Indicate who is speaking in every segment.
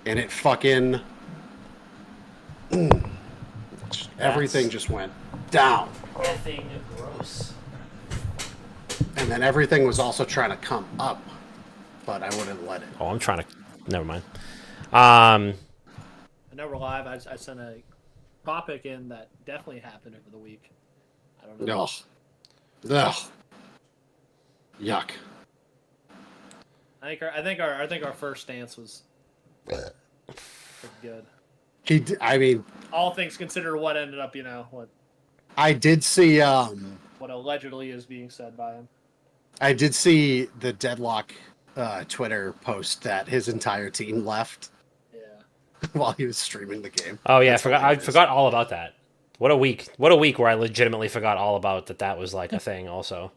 Speaker 1: and it fucking everything just went down.
Speaker 2: Effing gross.
Speaker 1: And then everything was also trying to come up, but I wouldn't let it.
Speaker 2: Oh, I'm trying to. Never mind.
Speaker 3: I know we're live. I sent a topic in that definitely happened over the week. I don't know.
Speaker 1: Ugh. Yuck.
Speaker 3: I think our first stance was pretty good.
Speaker 1: I mean,
Speaker 3: all things considered, what ended up, what
Speaker 1: I did see
Speaker 3: what allegedly is being said by him.
Speaker 1: I did see the Deadlock Twitter post that his entire team left.
Speaker 3: Yeah.
Speaker 1: While he was streaming the game.
Speaker 2: Oh yeah, I forgot all about that. What a week where I legitimately forgot all about that was like a thing also.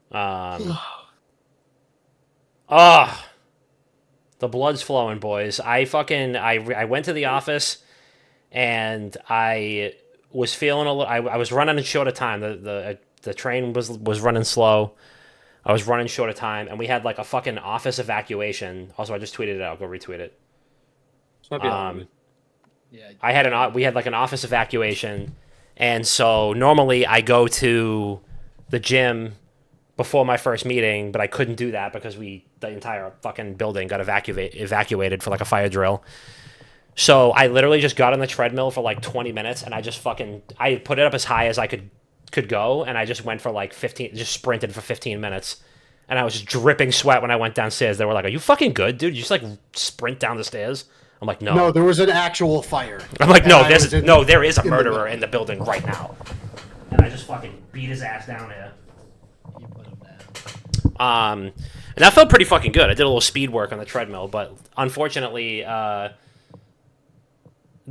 Speaker 3: Yeah.
Speaker 2: The blood's flowing, boys. I went to the office and I was feeling a little. I was running short of time. The train was running slow. I was running short of time, and we had like a fucking office evacuation. Also, I just tweeted it out. Go retweet it.
Speaker 3: Yeah.
Speaker 2: We had like an office evacuation, and so normally I go to the gym before my first meeting, but I couldn't do that because the entire fucking building got evacuated for like a fire drill. So I literally just got on the treadmill for like 20 minutes, and I put it up as high as I could go, and I just went for like 15, just sprinted for 15 minutes, and I was just dripping sweat when I went downstairs. They were like, "Are you fucking good, dude? You just like sprint down the stairs?" I'm like, "No."
Speaker 1: No, there was an actual fire.
Speaker 2: I'm like, "No, there is a murderer in the building right now," and I just fucking beat his ass down here.
Speaker 3: You put him down.
Speaker 2: And that felt pretty fucking good. I did a little speed work on the treadmill, but unfortunately,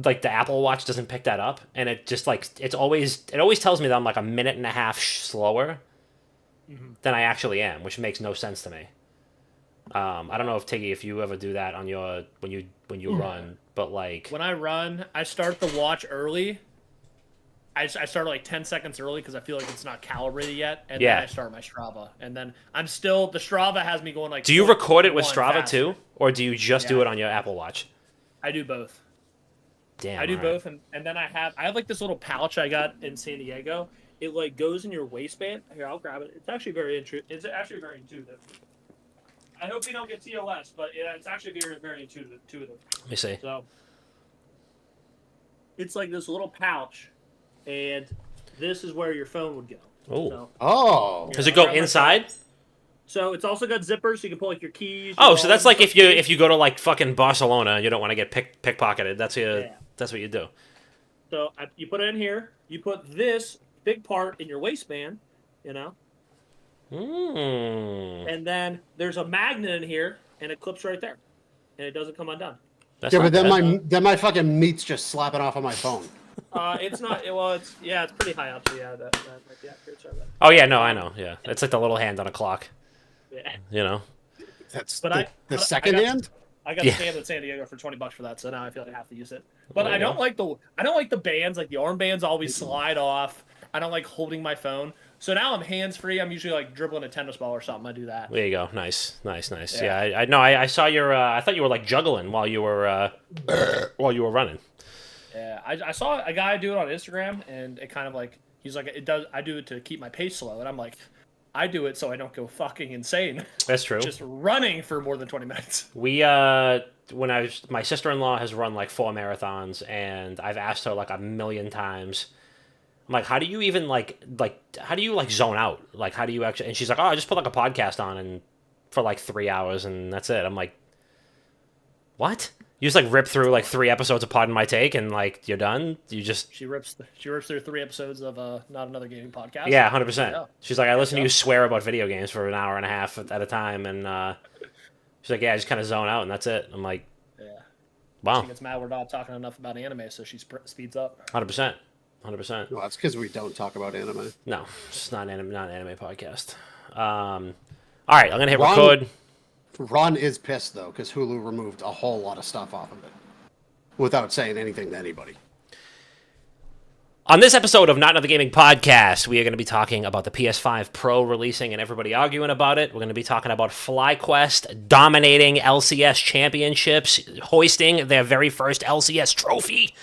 Speaker 2: like the Apple Watch doesn't pick that up, and it just like it always tells me that I'm like a minute and a half slower than I actually am, which makes no sense to me. I don't know if you ever do that on your when you run, but like
Speaker 3: when I run, I start the watch early. I start like 10 seconds early because I feel like it's not calibrated yet, and then I start my Strava, and then the Strava has me going like.
Speaker 2: Do you record it with Strava
Speaker 3: faster.
Speaker 2: too, or do you just do it on your Apple Watch?
Speaker 3: I do both.
Speaker 2: Damn,
Speaker 3: I do both, and then I have like this little pouch I got in San Diego. It like goes in your waistband. Here, I'll grab it. It's actually very intuitive. I hope you don't get TOS, but it's actually very, very intuitive.
Speaker 2: Let me see.
Speaker 3: So it's like this little pouch, and this is where your phone would go.
Speaker 2: Does it go inside?
Speaker 3: So it's also got zippers, so you can pull like your keys.
Speaker 2: Oh, so that's like if you go to like fucking Barcelona and you don't want to get pickpocketed. That's what you do.
Speaker 3: So you put it in here. You put this big part in your waistband, and then there's a magnet in here, and it clips right there, and it doesn't come undone.
Speaker 1: But then my fucking meat's just slapping off on my phone.
Speaker 3: It's not. Well, it's pretty high up. So yeah, that might be accurate. Sorry about that.
Speaker 2: Oh yeah, no, I know. Yeah, it's like the little hand on a clock.
Speaker 3: Yeah.
Speaker 1: That's the second hand.
Speaker 3: I got a stand in San Diego for $20 for that, so now I feel like I have to use it. But I don't like the bands, like the armbands always slide off. I don't like holding my phone. So now I'm hands free. I'm usually like dribbling a tennis ball or something. I do that.
Speaker 2: There you go. Nice. Yeah, I know. I saw your. I thought you were like juggling while you were running.
Speaker 3: Yeah, I saw a guy do it on Instagram, and it kind of like he's like I do it to keep my pace slow, and I'm like. I do it so I don't go fucking insane.
Speaker 2: That's true.
Speaker 3: Just running for more than 20 minutes.
Speaker 2: My sister-in-law has run like 4 marathons, and I've asked her like a million times. I'm like, how do you even how do you zone out? Like, how do you actually? And she's like, oh, I just put like a podcast on and for like 3 hours and that's it. I'm like, what? You just like rip through like 3 episodes of Pardon My Take and like you're done. You just
Speaker 3: she rips through 3 episodes of Not Another Gaming Podcast.
Speaker 2: Yeah, 100%. She's like, I listen to you swear about video games for an hour and a half at a time, and she's like, yeah, I just kind of zone out and that's it. I'm like,
Speaker 3: yeah,
Speaker 2: wow.
Speaker 3: She gets mad we're not talking enough about anime, so she speeds up.
Speaker 2: 100%.
Speaker 1: Well, that's because we don't talk about anime.
Speaker 2: No, it's just not an anime podcast. All right, I'm gonna hit record.
Speaker 1: Ron is pissed, though, because Hulu removed a whole lot of stuff off of it without saying anything to anybody.
Speaker 2: On this episode of Not Another Gaming Podcast, we are going to be talking about the PS5 Pro releasing and everybody arguing about it. We're going to be talking about FlyQuest dominating LCS championships, hoisting their very first LCS trophy,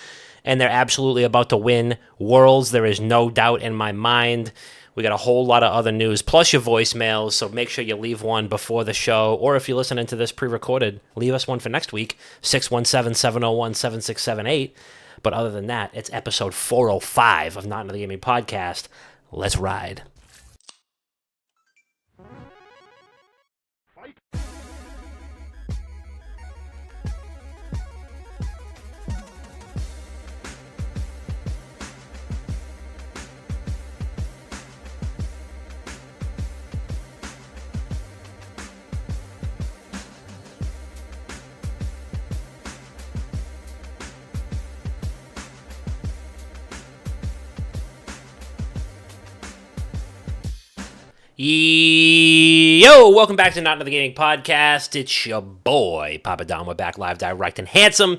Speaker 2: and they're absolutely about to win Worlds. There is no doubt in my mind. We got a whole lot of other news, plus your voicemails, so make sure you leave one before the show, or if you're listening to this pre-recorded, leave us one for next week, 617-701-7678. But other than that, it's episode 405 of Not Another Gaming Podcast. Let's ride. Yo, welcome back to Not Another Gaming Podcast. It's your boy, Papa Don. We're back live, direct, and handsome.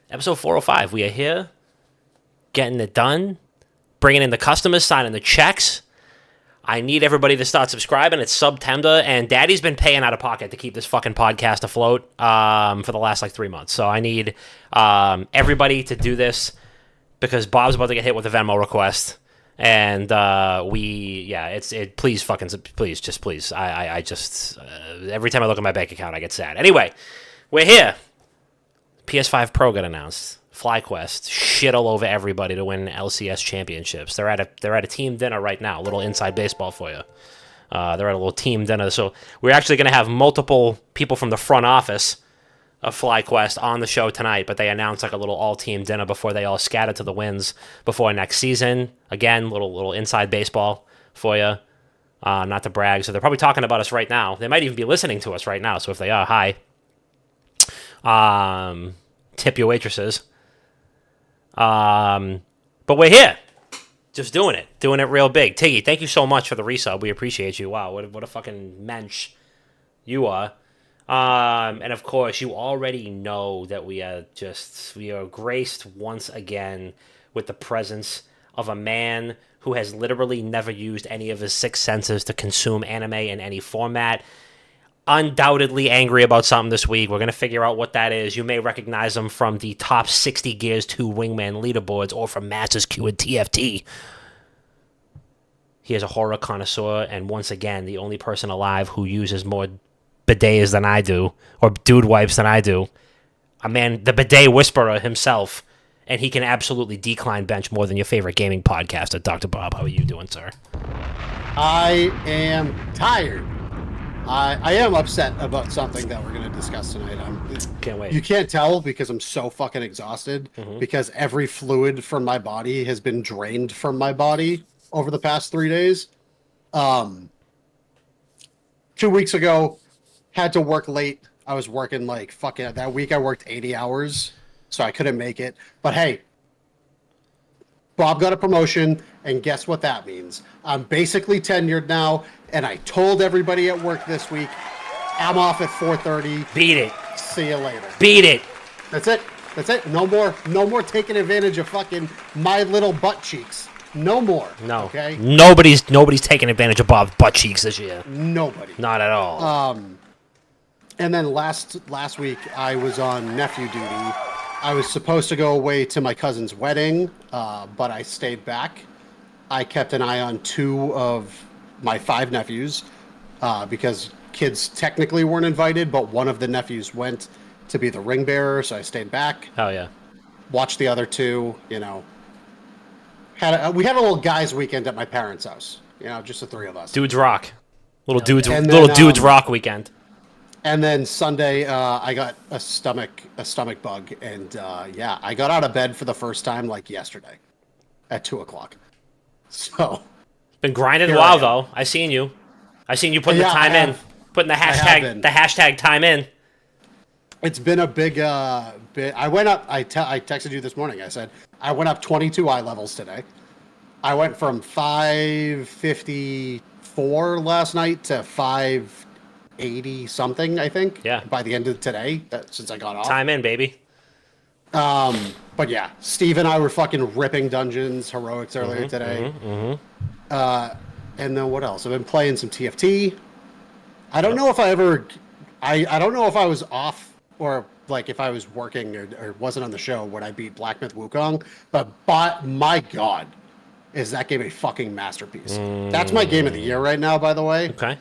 Speaker 2: Episode 405. We are here, getting it done, bringing in the customers, signing the checks. I need everybody to start subscribing. It's September, and Daddy's been paying out of pocket to keep this fucking podcast afloat for the last, 3 months. So I need everybody to do this because Bob's about to get hit with a Venmo request. And please. I just every time I look at my bank account, I get sad. Anyway, we're here. PS5 Pro got announced. FlyQuest shit all over everybody to win LCS championships. They're at a team dinner right now. A little inside baseball for you. They're at a little team dinner. So we're actually going to have multiple people from the front office of FlyQuest on the show tonight, but they announced a little all-team dinner before they all scatter to the winds before next season. Again, little inside baseball for you, not to brag. So they're probably talking about us right now. They might even be listening to us right now. So if they are, hi. Tip your waitresses. But we're here, just doing it real big. Tiggy, thank you so much for the resub. We appreciate you. Wow, what a fucking mensch you are. And of course, you already know that we are graced once again with the presence of a man who has literally never used any of his six senses to consume anime in any format. Undoubtedly angry about something this week. We're going to figure out what that is. You may recognize him from the top 60 Gears 2 Wingman leaderboards or from Masters Q and TFT. He is a horror connoisseur, and once again, the only person alive who uses more bidets than I do, or dude wipes than I do. A man, the bidet whisperer himself, and he can absolutely decline bench more than your favorite gaming podcaster. Dr. Bob, how are you doing, sir?
Speaker 1: I am tired. I am upset about something that we're going to discuss tonight.
Speaker 2: Can't wait.
Speaker 1: You can't tell because I'm so fucking exhausted because every fluid from my body has been drained from my body over the past 3 days. 2 weeks ago, had to work late. I was working that week I worked 80 hours, so I couldn't make it. But hey, Bob got a promotion, and guess what that means? I'm basically tenured now, and I told everybody at work this week, I'm off at 4:30.
Speaker 2: Beat it.
Speaker 1: See you later.
Speaker 2: Beat it.
Speaker 1: That's it. No more taking advantage of fucking my little butt cheeks. No more.
Speaker 2: No.
Speaker 1: Okay?
Speaker 2: Nobody's taking advantage of Bob's butt cheeks this year.
Speaker 1: Nobody.
Speaker 2: Not at all.
Speaker 1: And then last week, I was on nephew duty. I was supposed to go away to my cousin's wedding, but I stayed back. I kept an eye on 2 of my 5 nephews because kids technically weren't invited, but one of the nephews went to be the ring bearer, so I stayed back.
Speaker 2: Hell yeah.
Speaker 1: Watched the other 2, we had a little guys' weekend at my parents' house, just the 3 of us.
Speaker 2: Dudes rock. Dudes rock weekend.
Speaker 1: And then Sunday, I got a stomach bug, and I got out of bed for the first time yesterday, at 2:00. So,
Speaker 2: been grinding a while though. I seen you putting the time in, putting the hashtag time in.
Speaker 1: It's been a big bit. I went up. I texted you this morning. I said I went up 22 eye levels today. I went from 554 last night to 580 something, I think.
Speaker 2: Yeah.
Speaker 1: By the end of today, since I got off.
Speaker 2: Time in, baby.
Speaker 1: But yeah, Steve and I were fucking ripping dungeons heroics earlier today. And then what else? I've been playing some TFT. I don't know if I ever, I don't know if I was off or like if I was working or wasn't on the show when I beat Black Myth Wukong, but my God, is that game a fucking masterpiece? That's my game of the year right now, by the way.
Speaker 2: Okay.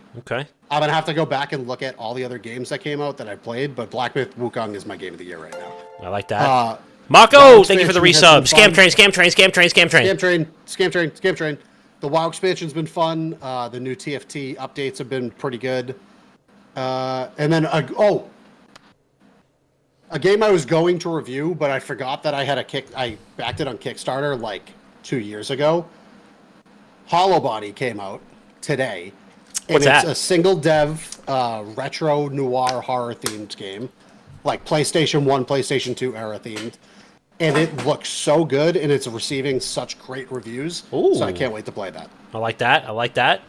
Speaker 1: I'm gonna have to go back and look at all the other games that came out that I played, but Black Myth Wukong is my game of the year right now.
Speaker 2: I like that. Marco, thank you for the resub. Scam train.
Speaker 1: The WoW expansion's been fun. The new TFT updates have been pretty good. And then, a game I was going to review, but I forgot that I backed it on Kickstarter like 2 years ago. Hollow Body came out today. And
Speaker 2: What's
Speaker 1: it's
Speaker 2: that?
Speaker 1: a single dev, retro noir horror themed game. Like PlayStation 1, PlayStation 2 era themed. And it looks so good, and it's receiving such great reviews.
Speaker 2: Ooh.
Speaker 1: So I can't wait to play that.
Speaker 2: I like that.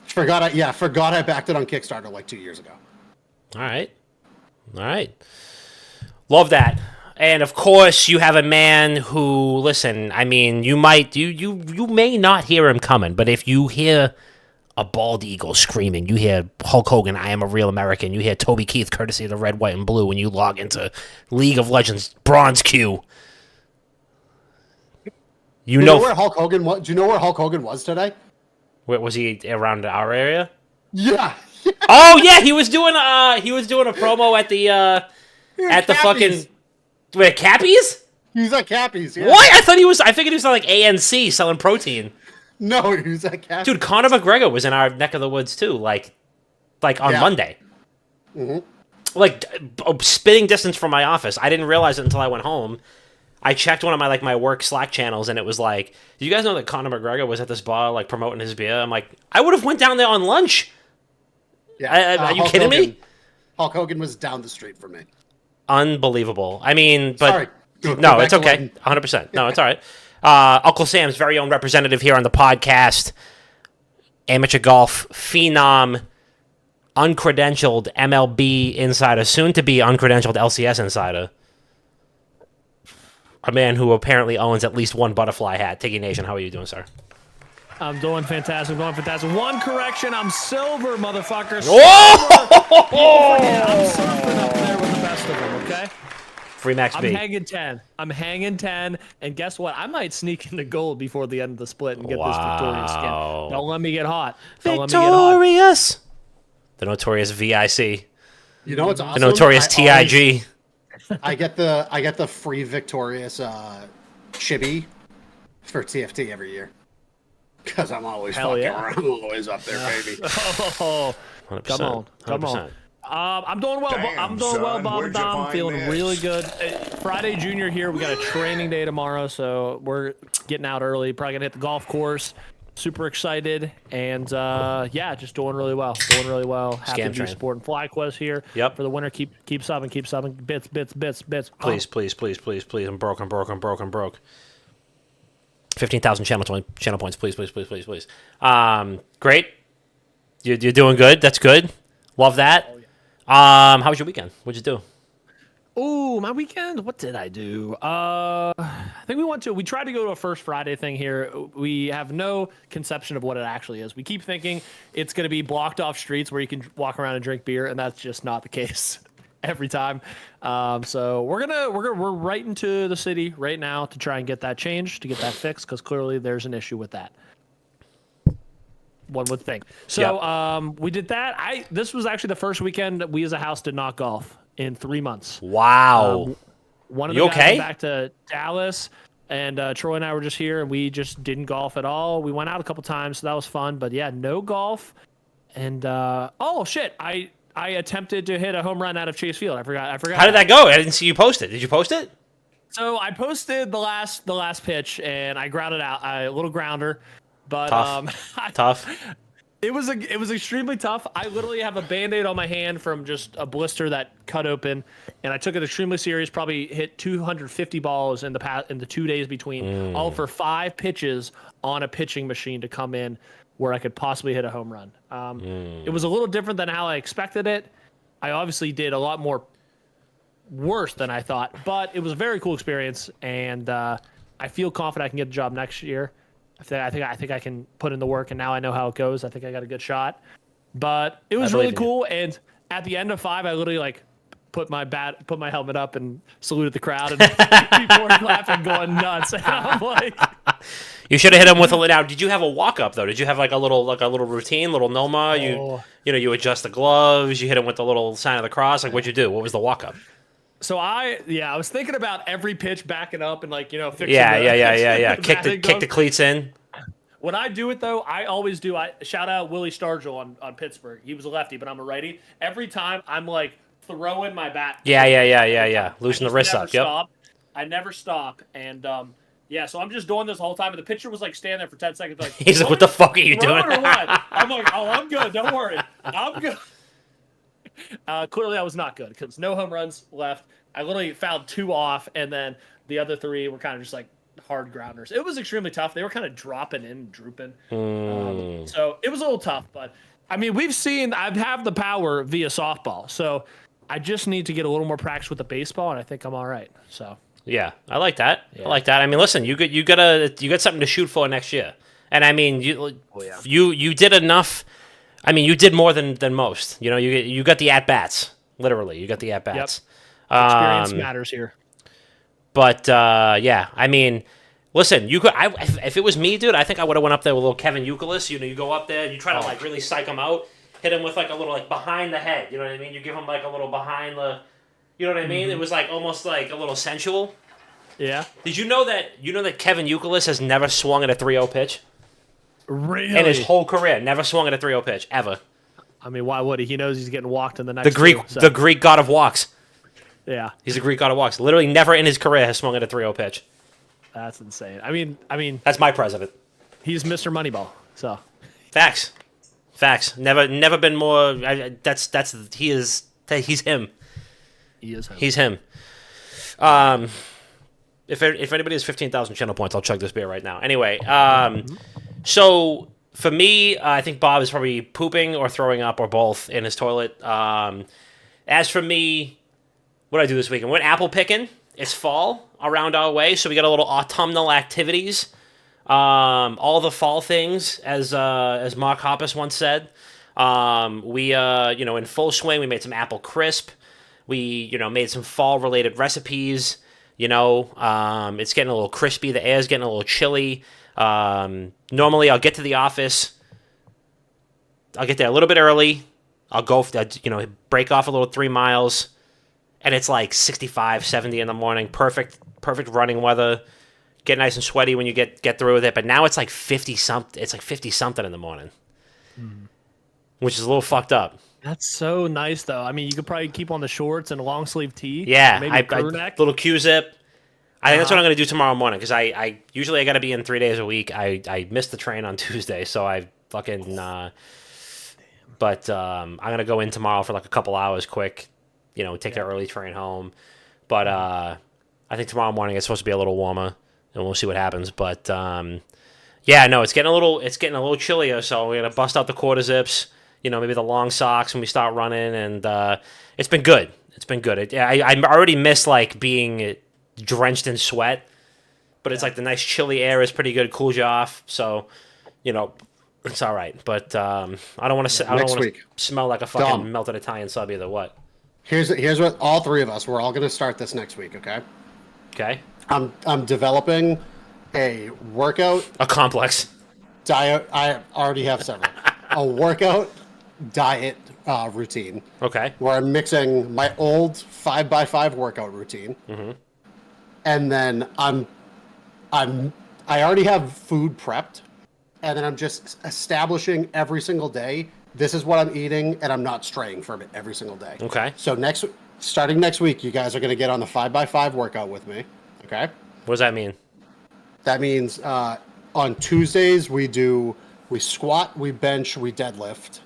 Speaker 1: Forgot I backed it on Kickstarter like 2 years ago.
Speaker 2: All right. Love that. And of course, you have a man who, listen, I mean, you may not hear him coming, but if you hear a bald eagle screaming, you hear Hulk Hogan, I am a real American, you hear Toby Keith, courtesy of the red, white, and blue, when you log into League of Legends Bronze Queue. Do you know
Speaker 1: where Hulk Hogan was? Do you know where Hulk Hogan was today?
Speaker 2: Where was he? Around our area?
Speaker 1: Yeah.
Speaker 2: Oh yeah, he was doing a promo at the fucking wait, Cappies?
Speaker 1: He's at Cappies. Yeah.
Speaker 2: What? I figured he was on like ANC selling protein.
Speaker 1: No, he was at Cappies.
Speaker 2: Dude, Conor McGregor was in our neck of the woods too, like on Monday. Like spitting distance from my office. I didn't realize it until I went home. I checked one of my work Slack channels, and it was like, do you guys know that Conor McGregor was at this bar like promoting his beer? I'm like, I would have went down there on lunch.
Speaker 1: Yeah.
Speaker 2: Are you kidding me?
Speaker 1: Hulk Hogan was down the street from me.
Speaker 2: Unbelievable. I mean, but
Speaker 1: Sorry.
Speaker 2: No, it's okay. 100%. No, it's all right. Uncle Sam's very own representative here on the podcast, amateur golf phenom, uncredentialed MLB insider, soon to be uncredentialed LCS insider. A man who apparently owns at least one butterfly hat. Tiggy Nation, how are you doing, sir?
Speaker 3: I'm doing fantastic. One correction. I'm silver, motherfucker.
Speaker 2: Whoa!
Speaker 3: I'm surfing up there with the best of them, okay?
Speaker 2: Free Max B.
Speaker 3: I'm hanging 10. And guess what? I might sneak into gold before the end of the split and get this victorious skin. Don't let me get hot.
Speaker 2: Victorious! The notorious VIC.
Speaker 1: You know what's awesome?
Speaker 2: The notorious TIG.
Speaker 1: I get the free victorious chibi for TFT every year because I'm always I'm always up there, baby.
Speaker 2: 100%.
Speaker 3: Come on. I'm doing well. I'm doing well, Bob and Dom. I'm feeling really good. Friday Junior here. We got a training day tomorrow, so we're getting out early. Probably gonna hit the golf course. Super excited, and just doing really well. Happy to be supporting FlyQuest here.
Speaker 2: Yep.
Speaker 3: For the winter, keep subbing. Bits.
Speaker 2: Please. I'm broke. 15,000 channel points, please. Great. You're doing good. That's good. Love that.
Speaker 3: Oh, yeah.
Speaker 2: How was your weekend? What'd you do?
Speaker 3: Oh, my weekend? What did I do? I think we tried to go to a First Friday thing here. We have no conception of what it actually is. We keep thinking it's going to be blocked off streets where you can walk around and drink beer, and that's just not the case every time. So we're right into the city right now to try and get that changed, to get that fixed, because clearly there's an issue with that. One would think. So we did that. This was actually the first weekend that we as a house did not golf in 3 months.
Speaker 2: Wow.
Speaker 3: One of the guys went back to Dallas, and Troy and I were just here, and we just didn't golf at all. We went out a couple times, so that was fun. But yeah, no golf. And oh shit, I attempted to hit a home run out of Chase Field. I forgot.
Speaker 2: How did that go? I didn't see you post it. Did you post it?
Speaker 3: So I posted the last pitch, and I grounded out a little grounder. But
Speaker 2: Tough.
Speaker 3: It was extremely tough. I literally have a Band-Aid on my hand from just a blister that cut open, and I took it extremely serious. Probably hit 250 balls in the 2 days between, all for 5 pitches on a pitching machine to come in where I could possibly hit a home run. It was a little different than how I expected it. I obviously did a lot more worse than I thought, but it was a very cool experience, and I feel confident I can get the job next year. I think I can put in the work, and now I know how it goes. I think I got a good shot. But it was really cool, and at the end of 5, I literally like put my helmet up and saluted the crowd, and people were clapping, going nuts. And I'm like,
Speaker 2: you should have hit him with a. Now, did you have a walk up though? Did you have like a little routine, little Noma? You adjust the gloves. You hit him with the little sign of the cross. Like, what'd you do? What was the walk up?
Speaker 3: So I was thinking about every pitch backing up and fixing
Speaker 2: Yeah. Kick the cleats in.
Speaker 3: When I do it though, I always do. I shout out Willie Stargell on Pittsburgh. He was a lefty, but I'm a righty. Every time I'm like throwing my bat.
Speaker 2: Yeah. Loosen the wrist up.
Speaker 3: Stop. I never stop, and so I'm just doing this the whole time. And the pitcher was like standing there for 10 seconds, like
Speaker 2: he's like, "What the fuck are you doing?"
Speaker 3: Or what? I'm like, "Oh, I'm good. Don't worry, I'm good." Clearly, I was not good because no home runs left. I literally fouled 2 off, and then the other 3 were kind of just like hard grounders. It was extremely tough. They were kind of dropping in and drooping. So it was a little tough, but I mean, I have the power via softball. So I just need to get a little more practice with the baseball, and I think I'm all right. So
Speaker 2: yeah, I like that. Yeah. I like that. I mean, listen, you got something to shoot for next year, and I mean, you did enough. I mean, you did more than most. You know, you got the at bats. Literally, you got the at bats.
Speaker 3: Yep. Experience matters here.
Speaker 2: But I mean, listen, if it was me, dude, I think I would have went up there with a little Kevin Youkilis. You know, you go up there, and you try to like really psych him out, hit him with like a little like behind the head. You know what I mean? You give him like a little behind the. You know what I mean? It was like almost like a little sensual.
Speaker 3: Yeah.
Speaker 2: Did you know that Kevin Youkilis has never swung at a 3-0 pitch?
Speaker 3: Really?
Speaker 2: In his whole career, never swung at a 3-0 pitch ever.
Speaker 3: I mean, why would he? He knows he's getting walked in the next.
Speaker 2: The Greek god of walks.
Speaker 3: Yeah.
Speaker 2: He's the Greek god of walks. Literally never in his career has swung at a 3-0 pitch.
Speaker 3: That's insane. I mean.
Speaker 2: That's my president.
Speaker 3: He's Mr. Moneyball. So.
Speaker 2: Facts. Never been more. He's him.
Speaker 3: He is him.
Speaker 2: He's him. If anybody has 15,000 channel points, I'll chug this beer right now. Anyway, so for me, I think Bob is probably pooping or throwing up or both in his toilet. As for me, what did I do this weekend? Went apple picking. It's fall around our way, so we got a little autumnal activities. All the fall things, as Mark Hoppus once said. We in full swing. We made some apple crisp. We made some fall related recipes. It's getting a little crispy. The air's getting a little chilly. Normally, I'll get to the office. I'll get there a little bit early. I'll go, break off a little 3 miles. And it's like 65, 70 in the morning. Perfect running weather. Get nice and sweaty when you get through with it. But now it's like 50-something. It's like 50-something in the morning. Which is a little fucked up.
Speaker 3: That's so nice, though. I mean, you could probably keep on the shorts and a long sleeve tee.
Speaker 2: Yeah,
Speaker 3: maybe crew neck.
Speaker 2: Little Q-zip. I think that's what I'm going to do tomorrow morning because I usually got to be in 3 days a week. I missed the train on Tuesday, so I fucking. But I'm going to go in tomorrow for like a couple hours quick, take the early train home. But I think tomorrow morning it's supposed to be a little warmer, and we'll see what happens. But it's getting a little chillier, so we're going to bust out the quarter zips. Maybe the long socks when we start running, and it's been good. I already miss like being drenched in sweat, but it's like the nice chilly air is pretty good, cools you off. So, it's all right. But I don't want to smell like a fucking melted Italian sub either. What?
Speaker 1: Here's what all 3 of us. We're all going to start this next week. Okay.
Speaker 2: Okay.
Speaker 1: I'm developing a workout.
Speaker 2: A complex.
Speaker 1: Diet. I already have several. A workout. Diet routine.
Speaker 2: Okay.
Speaker 1: Where I'm mixing my old 5x5 workout routine, and then I already have food prepped, and then I'm just establishing every single day. This is what I'm eating, and I'm not straying from it every single day.
Speaker 2: Okay.
Speaker 1: So starting next week, you guys are going to get on the 5x5 workout with me. Okay.
Speaker 2: What does that mean?
Speaker 1: That means on Tuesdays we squat, we bench, we deadlift.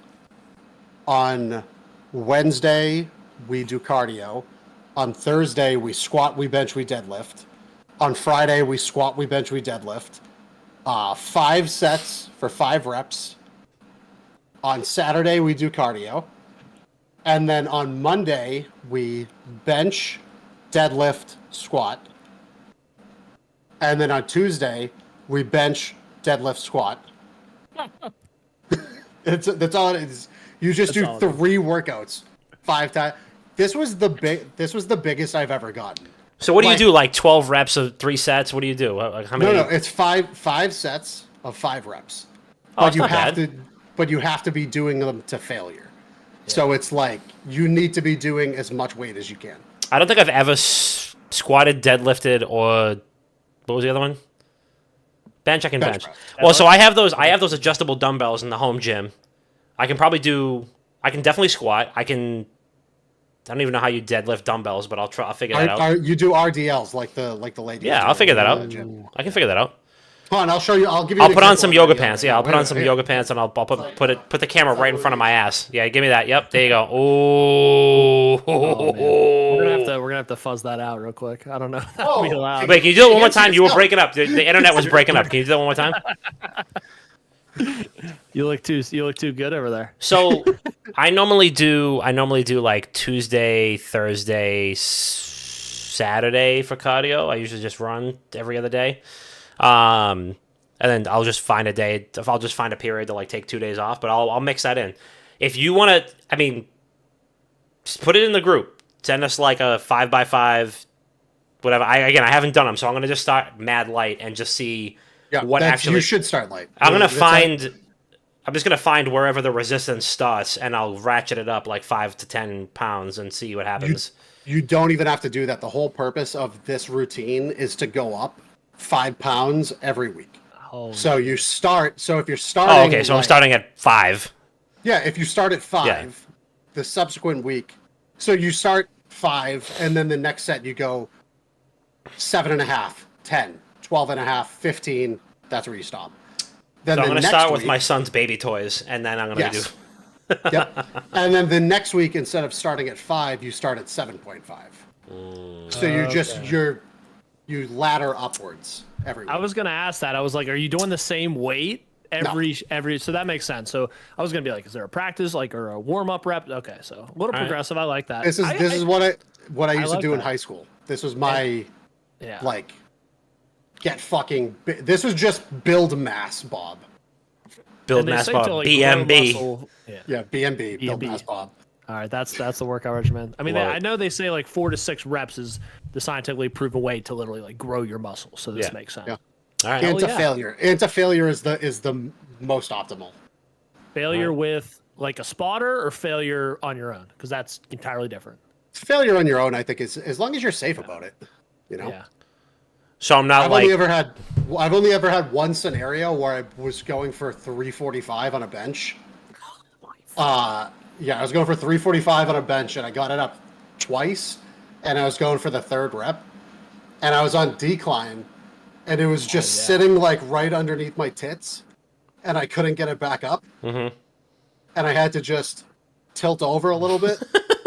Speaker 1: On Wednesday, we do cardio. On Thursday, we squat, we bench, we deadlift. On Friday, we squat, we bench, we deadlift. 5 sets for 5 reps. On Saturday, we do cardio. And then on Monday, we bench, deadlift, squat. And then on Tuesday, we bench, deadlift, squat. That's all it is. You just do 3 workouts 5 times. This was the biggest I've ever gotten.
Speaker 2: So what do you do? Like 12 reps of 3 sets? What do you do? Like how many?
Speaker 1: No, it's five sets of 5 reps.
Speaker 2: Oh,
Speaker 1: But
Speaker 2: it's
Speaker 1: you
Speaker 2: not
Speaker 1: have
Speaker 2: bad.
Speaker 1: to, but you have to be doing them to failure. Yeah. So it's like you need to be doing as much weight as you can.
Speaker 2: I don't think I've ever squatted, deadlifted, or what was the other one? Bench. I can bench.
Speaker 1: Press.
Speaker 2: Well, so I have those adjustable dumbbells in the home gym. I can definitely squat. I don't even know how you deadlift dumbbells, but I'll figure that out.
Speaker 1: You do RDLs like the ladies.
Speaker 2: Yeah, I'll figure that out. I can figure that out.
Speaker 1: Hold on, I'll show you. I'll give you.
Speaker 2: I'll put on some yoga pants. Yeah, I'll put on some yoga pants, and I'll put the camera right in front of my ass. Yeah, give me that. Yep, there you go. Oh,
Speaker 4: we're gonna have to fuzz that out real quick. I don't know. That'll be loud.
Speaker 2: Wait, can you do it one more time? You were breaking up. The internet was breaking up. Can you do that one more time?
Speaker 4: You look too good over there.
Speaker 2: So, I normally do like Tuesday, Thursday, Saturday for cardio. I usually just run every other day. And then I'll just find a day. I'll just find a period to like take 2 days off, but I'll mix that in. If you want to, just put it in the group. Send us like a 5x5, whatever. I haven't done them, so I'm gonna just start mad light and just see what actually.
Speaker 1: You should start light.
Speaker 2: I'm just gonna find wherever the resistance starts, and I'll ratchet it up like 5 to 10 pounds and see what happens.
Speaker 1: You don't even have to do that. The whole purpose of this routine is to go up 5 pounds every week. So you start. So if you're starting,
Speaker 2: oh, okay. So I'm starting at 5.
Speaker 1: Yeah, if you start at 5, the subsequent week. So you start 5, and then the next set you go 7.5, 10, 12.5, 15. That's where you stop. Then
Speaker 2: so I'm going to start with
Speaker 1: week,
Speaker 2: my son's baby toys, and then I'm going to do.
Speaker 1: Yep. And then the next week, instead of starting at 5, you start at 7.5. So you ladder upwards every week.
Speaker 4: I was gonna ask that. I was like, are you doing the same weight every? So that makes sense. So I was gonna be like, is there a practice or a warm up rep? Okay, so a little progressive. I like that.
Speaker 1: This is what I used to do in high school. This was my this was just build mass, Bob.
Speaker 2: Build mass, Bob.
Speaker 4: Like,
Speaker 2: BMB.
Speaker 1: Yeah, BMB. Build mass, Bob.
Speaker 4: All right, that's the workout regimen. I know they say like 4 to 6 reps is the scientifically proven way to literally like grow your muscles. So this makes sense.
Speaker 1: Yeah.
Speaker 2: All right.
Speaker 1: Into failure. Into failure is the most optimal.
Speaker 4: Failure with like a spotter or failure on your own, because that's entirely different.
Speaker 1: Failure on your own, I think, is as long as you're safe about it. You know.
Speaker 4: Yeah.
Speaker 2: So I'm not
Speaker 1: I've only ever had one scenario where I was going for 345 on a bench. Yeah, I was going for 345 on a bench, and I got it up twice, and I was going for the 3rd rep, and I was on decline, and it was just sitting like right underneath my tits, and I couldn't get it back up, and I had to just tilt over a little bit,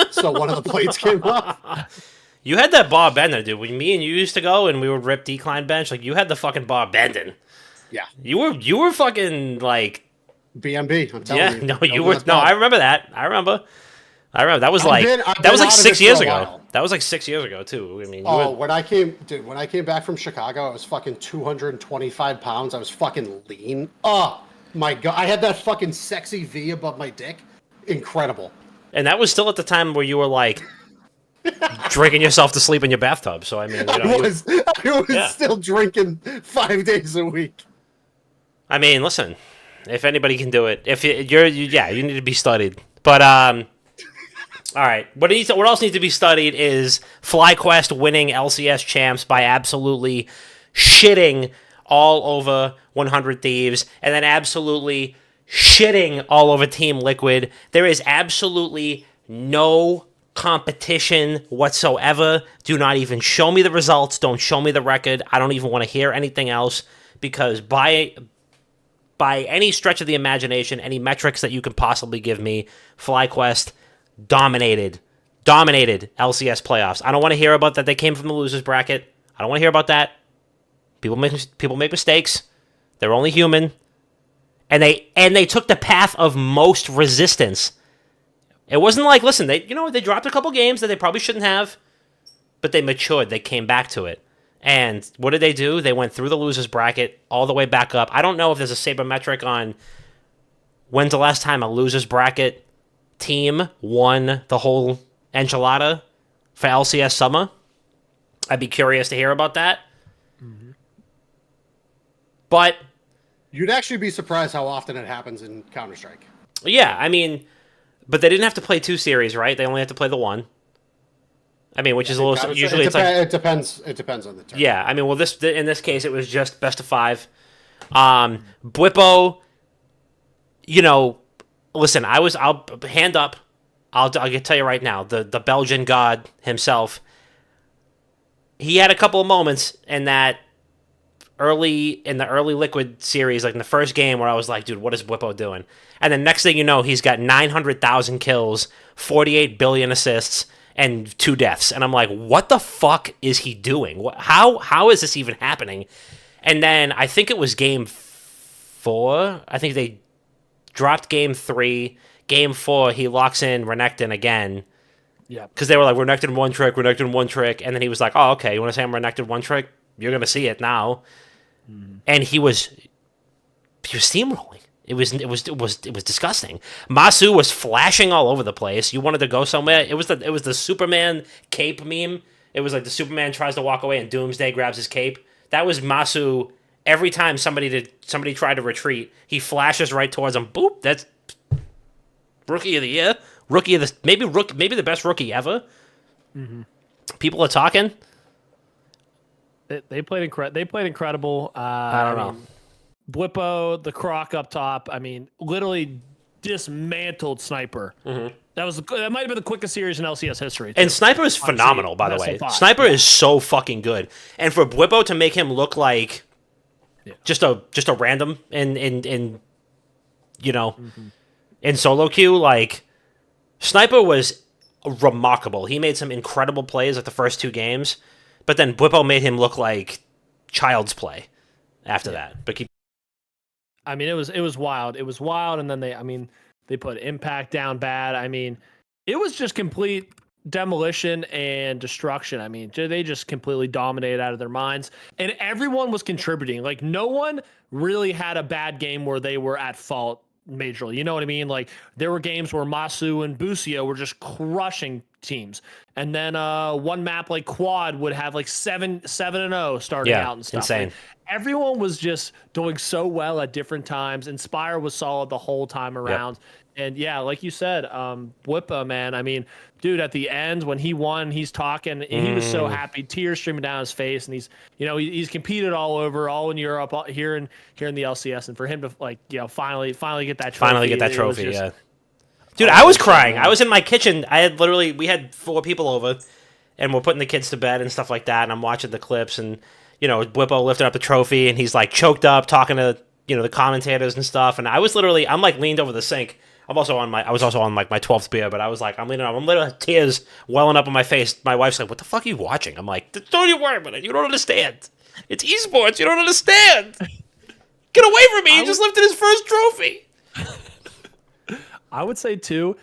Speaker 1: so one of the plates came off.
Speaker 2: You had that bar bending, dude. When me and you used to go and we would rip decline bench, like you had the fucking bar bending.
Speaker 1: Yeah,
Speaker 2: you were fucking like.
Speaker 1: BMB, I'm telling you.
Speaker 2: No, you were. No, I remember that. I remember. That was like that was like 6 years ago. That was like 6 years ago too. I mean,
Speaker 1: when I came back from Chicago, I was fucking 225 pounds. I was fucking lean. Oh my god, I had that fucking sexy V above my dick. Incredible.
Speaker 2: And that was still at the time where you were like drinking yourself to sleep in your bathtub. So I mean,
Speaker 1: I was still drinking 5 days a week.
Speaker 2: I mean, listen. If anybody can do it, you need to be studied. But all right, what else needs to be studied is FlyQuest winning LCS champs by absolutely shitting all over 100 Thieves, and then absolutely shitting all over Team Liquid. There is absolutely no competition whatsoever. Do not even show me the results. Don't show me the record. I don't even want to hear anything else, because by any stretch of the imagination, any metrics that you can possibly give me, FlyQuest dominated LCS playoffs. I don't want to hear about that they came from the losers bracket. I don't want to hear about that. People make mistakes. They're only human. And they took the path of most resistance. It wasn't like, listen, they dropped a couple games that they probably shouldn't have. but they matured. They came back to it. And what did they do? They went through the losers bracket all the way back up. I don't know if there's a sabermetric on when's the last time a losers bracket team won the whole enchilada for LCS Summer. I'd be curious to hear about that. Mm-hmm. But
Speaker 1: you'd actually be surprised how often it happens in Counter-Strike.
Speaker 2: Yeah, I mean, but they didn't have to play 2 series, right? They only have to play the 1. I mean, which is a little usually it's like
Speaker 1: it depends on the turn.
Speaker 2: Yeah, I mean, well, in this case it was just best of 5. Bwipo, you know, listen, I'll hand up. I'll tell you right now, the Belgian god himself. He had a couple of moments in the early Liquid series, like in the first game, where I was like, dude, what is Bwipo doing? And then next thing you know, he's got 900,000 kills, 48 billion assists, and 2 deaths. And I'm like, what the fuck is he doing? How is this even happening? And then I think it was game 4. I think they dropped game 3. Game 4, he locks in Renekton again.
Speaker 4: Yeah.
Speaker 2: Because they were like, Renekton one trick. And then he was like, oh, okay, you want to say I'm Renekton one trick? You're going to see it now. Mm-hmm. And he was steamrolling. It was disgusting. Masu was flashing all over the place. You wanted to go somewhere. It was the Superman cape meme. It was like the Superman tries to walk away and Doomsday grabs his cape. That was Masu. Every time somebody tried to retreat, he flashes right towards him. Boop. That's rookie of the year. Rookie of the maybe the best rookie ever. Mm-hmm. People are talking.
Speaker 4: They played incredible.
Speaker 2: I don't know.
Speaker 4: Bwipo, the Croc up top. I mean, literally dismantled Sniper. Mm-hmm. That might have been the quickest series in LCS history. Too.
Speaker 2: And Sniper is phenomenal, by the way. Sniper is so fucking good. And for Bwipo to make him look like just a random in you know in solo queue, like Sniper was remarkable. He made some incredible plays at the first 2 games, but then Bwipo made him look like child's play after that. But
Speaker 4: I mean, it was wild. It was wild, and then they put Impact down bad. I mean, it was just complete demolition and destruction. I mean, they just completely dominated out of their minds, and everyone was contributing. Like, no one really had a bad game where they were at fault majorly. You know what I mean? Like, there were games where Masu and Busio were just crushing teams, and then one map like Quad would have like 7-0 starting out and stuff.
Speaker 2: Insane.
Speaker 4: Like, everyone was just doing so well at different times. Inspire was solid the whole time around. Yep. And yeah, like you said, Bwipo, man, I mean, dude, at the end when he won, he's talking, and he was so happy, tears streaming down his face, and he's competed all in Europe, here in the LCS, and for him to finally get that trophy.
Speaker 2: Yeah. Dude, I was crying. I was in my kitchen. We had 4 people over, and we're putting the kids to bed and stuff like that, and I'm watching the clips, and Bwipo lifted up the trophy, and he's like choked up talking to the commentators and stuff, and I'm like leaned over the sink. I was also on like my 12th beer, but I was like, I'm literally tears welling up on my face. My wife's like, what the fuck are you watching? I'm like, don't you worry about it. You don't understand. It's esports. You don't understand. Get away from me. He just lifted his first trophy.
Speaker 4: I would say too,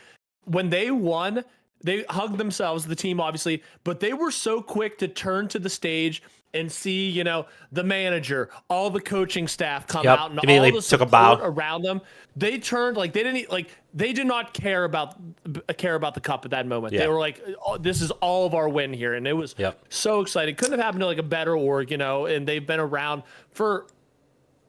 Speaker 4: when they won, they hugged themselves, the team obviously, but they were so quick to turn to the stage and see, the manager, all the coaching staff come out, and all the support around them. They turned they did not care about the cup at that moment. Yeah. They were like, oh, this is all of our win here, and it was so exciting. Couldn't have happened to like a better org, and they've been around for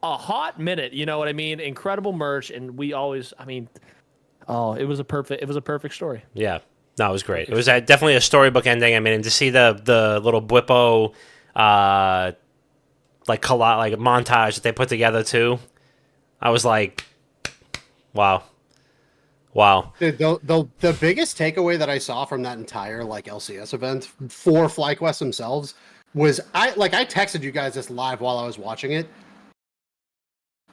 Speaker 4: a hot minute. You know what I mean? Incredible merch, and we always, it was a perfect story.
Speaker 2: Yeah, no, it was great. It was definitely a storybook ending. I mean, and to see the little Bwipo montage that they put together too, I was like, wow.
Speaker 1: Dude, the biggest takeaway that I saw from that entire LCS event for FlyQuest themselves was I texted you guys this live while I was watching it.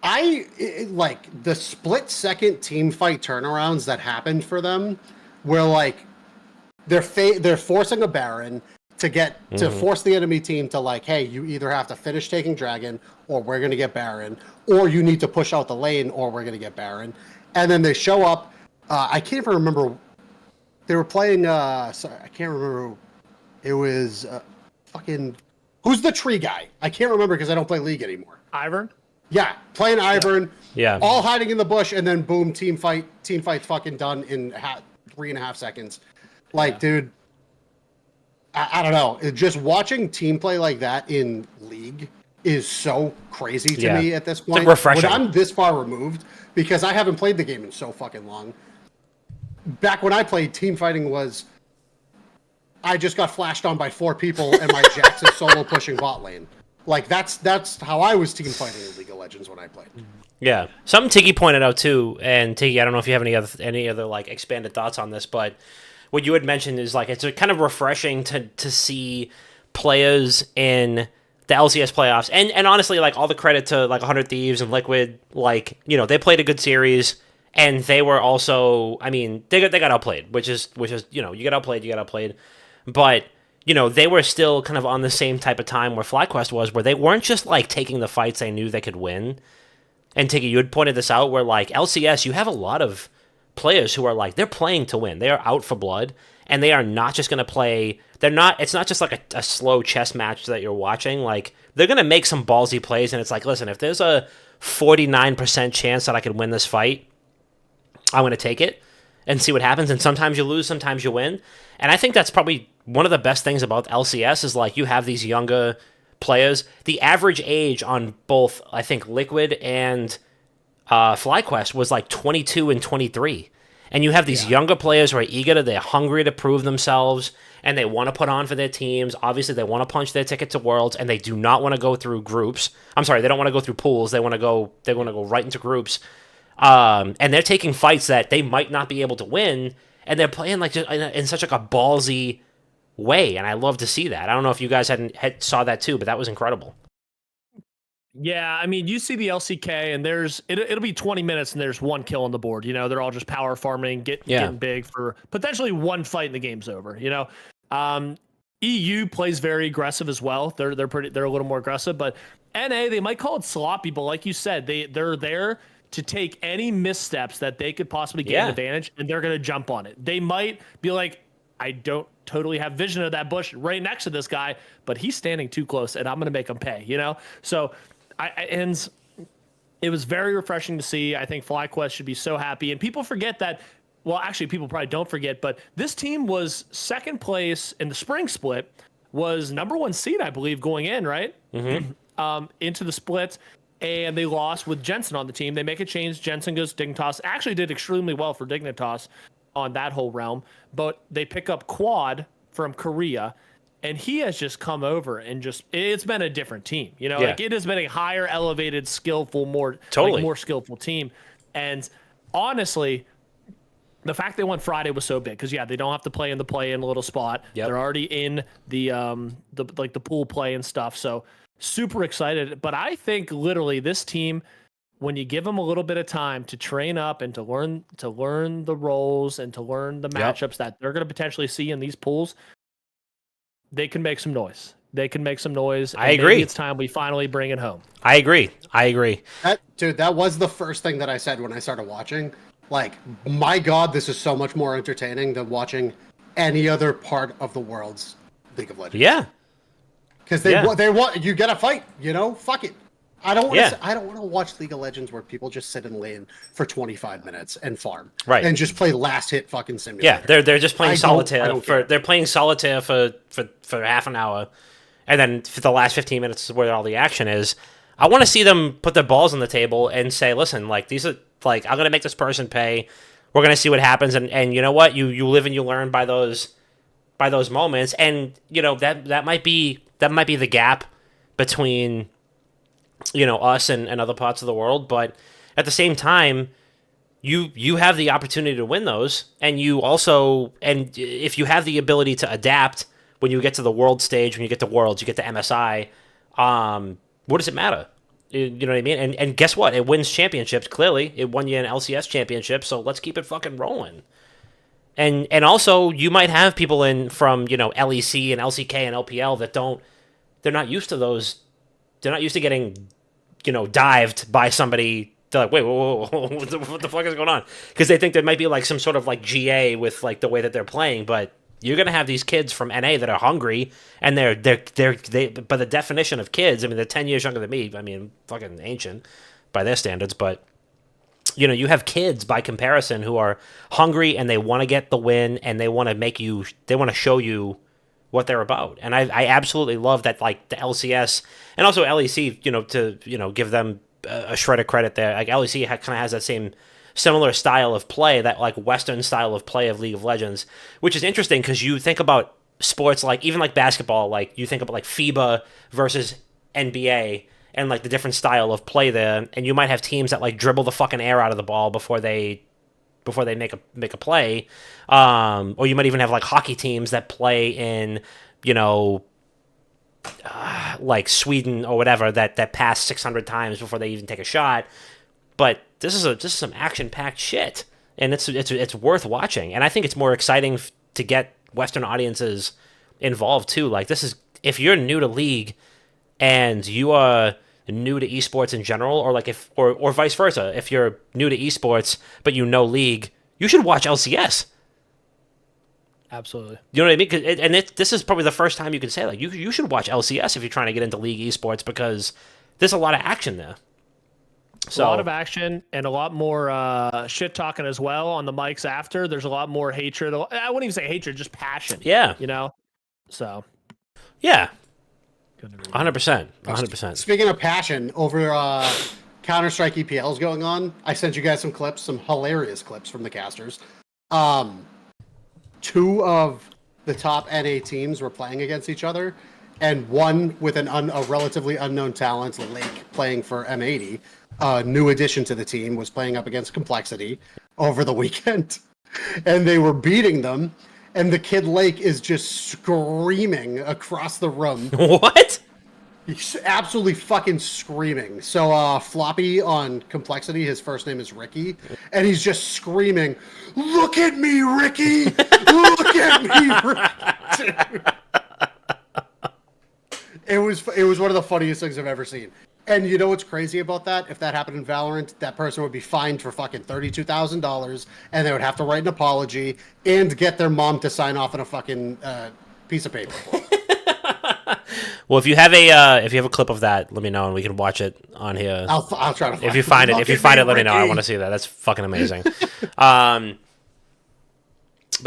Speaker 1: The split-second team fight turnarounds that happened for them where they're forcing a Baron to force the enemy team to hey, you either have to finish taking Dragon or we're going to get Baron, or you need to push out the lane or we're going to get Baron. And then they show up. I can't even remember. They were playing. Sorry, I can't remember. It was fucking. Who's the tree guy? I can't remember because I don't play League anymore.
Speaker 4: Ivern?
Speaker 1: Yeah, playing Ivern.
Speaker 2: Yeah.
Speaker 1: All hiding in the bush, and then boom, team fight fucking done in 3.5 seconds. Like, dude, I don't know. Just watching team play like that in League is so crazy to me at this point.
Speaker 2: It's like refreshing.
Speaker 1: When I'm this far removed, because I haven't played the game in so fucking long. Back when I played, team fighting was, I just got flashed on by 4 people, and my Jax is solo pushing bot lane. Like, that's how I was team fighting in League of Legends when I played.
Speaker 2: Yeah. Something Tiggy pointed out too, and Tiggy, I don't know if you have any other like expanded thoughts on this, but what you had mentioned is like it's kind of refreshing to see players in the LCS playoffs, and honestly, like all the credit to like 100 Thieves and Liquid, like, you know, they played a good series, and they were also, I mean, they got outplayed, which is you know, you get outplayed, but you know, they were still kind of on the same type of time where FlyQuest was, where they weren't just like taking the fights they knew they could win. And Tiggy, you had pointed this out, where like LCS, you have a lot of players who are like, they're playing to win. They are out for blood, and they are not just going to play. It's not just like a slow chess match that you're watching. Like, they're going to make some ballsy plays, and it's like, listen, if there's a 49% chance that I could win this fight, I'm going to take it and see what happens. And sometimes you lose, sometimes you win. And I think that's probably one of the best things about LCS is like you have these younger players. The average age on both, I think, Liquid and FlyQuest was like 22 and 23. And you have these younger players who are eager, they're hungry to prove themselves, and they want to put on for their teams. Obviously, they want to punch their ticket to Worlds, and they do not want to go through groups. I'm sorry, they don't want to go through pools. They want to go right into groups. And they're taking fights that they might not be able to win, and they're playing like just in such like a ballsy way, and I love to see that. I don't know if you guys saw that too, but that was incredible.
Speaker 4: Yeah, I mean, you see the LCK, and it'll be 20 minutes, and there's one kill on the board. You know, they're all just power farming, getting big for potentially one fight, and the game's over. You know, EU plays very aggressive as well. They're a little more aggressive, but NA, they might call it sloppy, but like you said, they're there to take any missteps that they could possibly get an advantage, and they're going to jump on it. They might be like, I don't totally have vision of that bush right next to this guy, but he's standing too close, and I'm going to make him pay, you know? So and it was very refreshing to see. I think FlyQuest should be so happy, and people forget that, well, actually, people probably don't forget, but this team was second place in the spring split, was number 1 seed, I believe, going in, right? Mm-hmm. Into the split. And they lost with Jensen on the team. They make a change. Jensen goes Dignitas. Actually did extremely well for Dignitas on that whole realm. But they pick up Quad from Korea, and he has just come over and it's been a different team. You know, like it has been a higher elevated, skillful, more skillful team. And honestly, the fact they won Friday was so big because they don't have to play in the play-in little spot. Yep. They're already in the pool play and stuff. So super excited, but I think literally this team, when you give them a little bit of time to train up and to learn the roles and to learn the matchups that they're going to potentially see in these pools, they can make some noise.
Speaker 2: I agree.
Speaker 4: Maybe it's time we finally bring it home.
Speaker 2: I agree.
Speaker 1: That was the first thing that I said when I started watching. Like, my God, this is so much more entertaining than watching any other part of the world's League of Legends.
Speaker 2: Yeah.
Speaker 1: Because they want you get a fight, you know. Fuck it. I don't want to watch League of Legends where people just sit in lane for 25 minutes and farm, and just play last hit fucking simulator.
Speaker 2: Yeah, they're just playing solitaire they're playing solitaire for half an hour, and then for the last 15 minutes is where all the action is. I want to see them put their balls on the table and say, listen, like these are like I'm gonna make this person pay. We're gonna see what happens, and you know what, you live and you learn by those moments, and you know that might be the gap between, you know, us and other parts of the world. But at the same time, you have the opportunity to win those, and you also, and if you have the ability to adapt when you get to the world stage, when you get to Worlds, you get to MSI, what does it matter? You know what I mean? And guess what? It wins championships, clearly. It won you an LCS championship, so let's keep it fucking rolling. And also, you might have people in from, you know, LEC and LCK and LPL that they're not used to those. They're not used to getting, you know, dived by somebody. They're like, wait, whoa, what the fuck is going on? Because they think there might be like some sort of like GA with like the way that they're playing, but You're gonna have these kids from NA that are hungry, and they by the definition of kids, I mean they're 10 years younger than me. I mean, fucking ancient by their standards, but you know, you have kids by comparison who are hungry and they want to get the win and they want to show you what they're about. And I absolutely love that, like the LCS and also LEC, you know, to, you know, give them a shred of credit there. Like LEC kind of has that same similar style of play, that like Western style of play of League of Legends, which is interesting because you think about sports like even like basketball, like you think about like FIBA versus NBA and like the different style of play there, and you might have teams that like dribble the fucking air out of the ball before they make a play, or you might even have like hockey teams that play in, you know, like Sweden or whatever that pass 600 times before they even take a shot. But this is some action packed shit, and it's worth watching, and I think it's more exciting to get Western audiences involved too. Like this is, if you're new to League and you are new to esports in general, or like if or vice versa, if you're new to esports but you know League, you should watch LCS.
Speaker 4: Absolutely.
Speaker 2: You know what I mean? This is probably the first time you can say like you should watch LCS if you're trying to get into League esports, because there's a lot of action there. So,
Speaker 4: a lot of action and a lot more shit talking as well on the mics after. There's a lot more hatred. I wouldn't even say hatred, just passion.
Speaker 2: Yeah.
Speaker 4: You know? So.
Speaker 2: Yeah. 100%. 100%.
Speaker 1: Speaking of passion, over Counter-Strike EPL's going on. I sent you guys some clips, some hilarious clips from the casters. Two of the top NA teams were playing against each other, and one with a relatively unknown talent, Lake, playing for M80, new addition to the team, was playing up against Complexity over the weekend, and they were beating them. And the kid Lake is just screaming across the room.
Speaker 2: What?
Speaker 1: He's absolutely fucking screaming. So Floppy on Complexity, his first name is Ricky, and he's just screaming, "Look at me, Ricky! Look at me, Ricky!" It was one of the funniest things I've ever seen. And you know what's crazy about that? If that happened in Valorant, that person would be fined for fucking $32,000, and they would have to write an apology and get their mom to sign off on a fucking piece of paper.
Speaker 2: Well, if you have a clip of that, let me know and we can watch it on here.
Speaker 1: I'll try to find it.
Speaker 2: If you find it, let me know. I want to see that. That's fucking amazing. But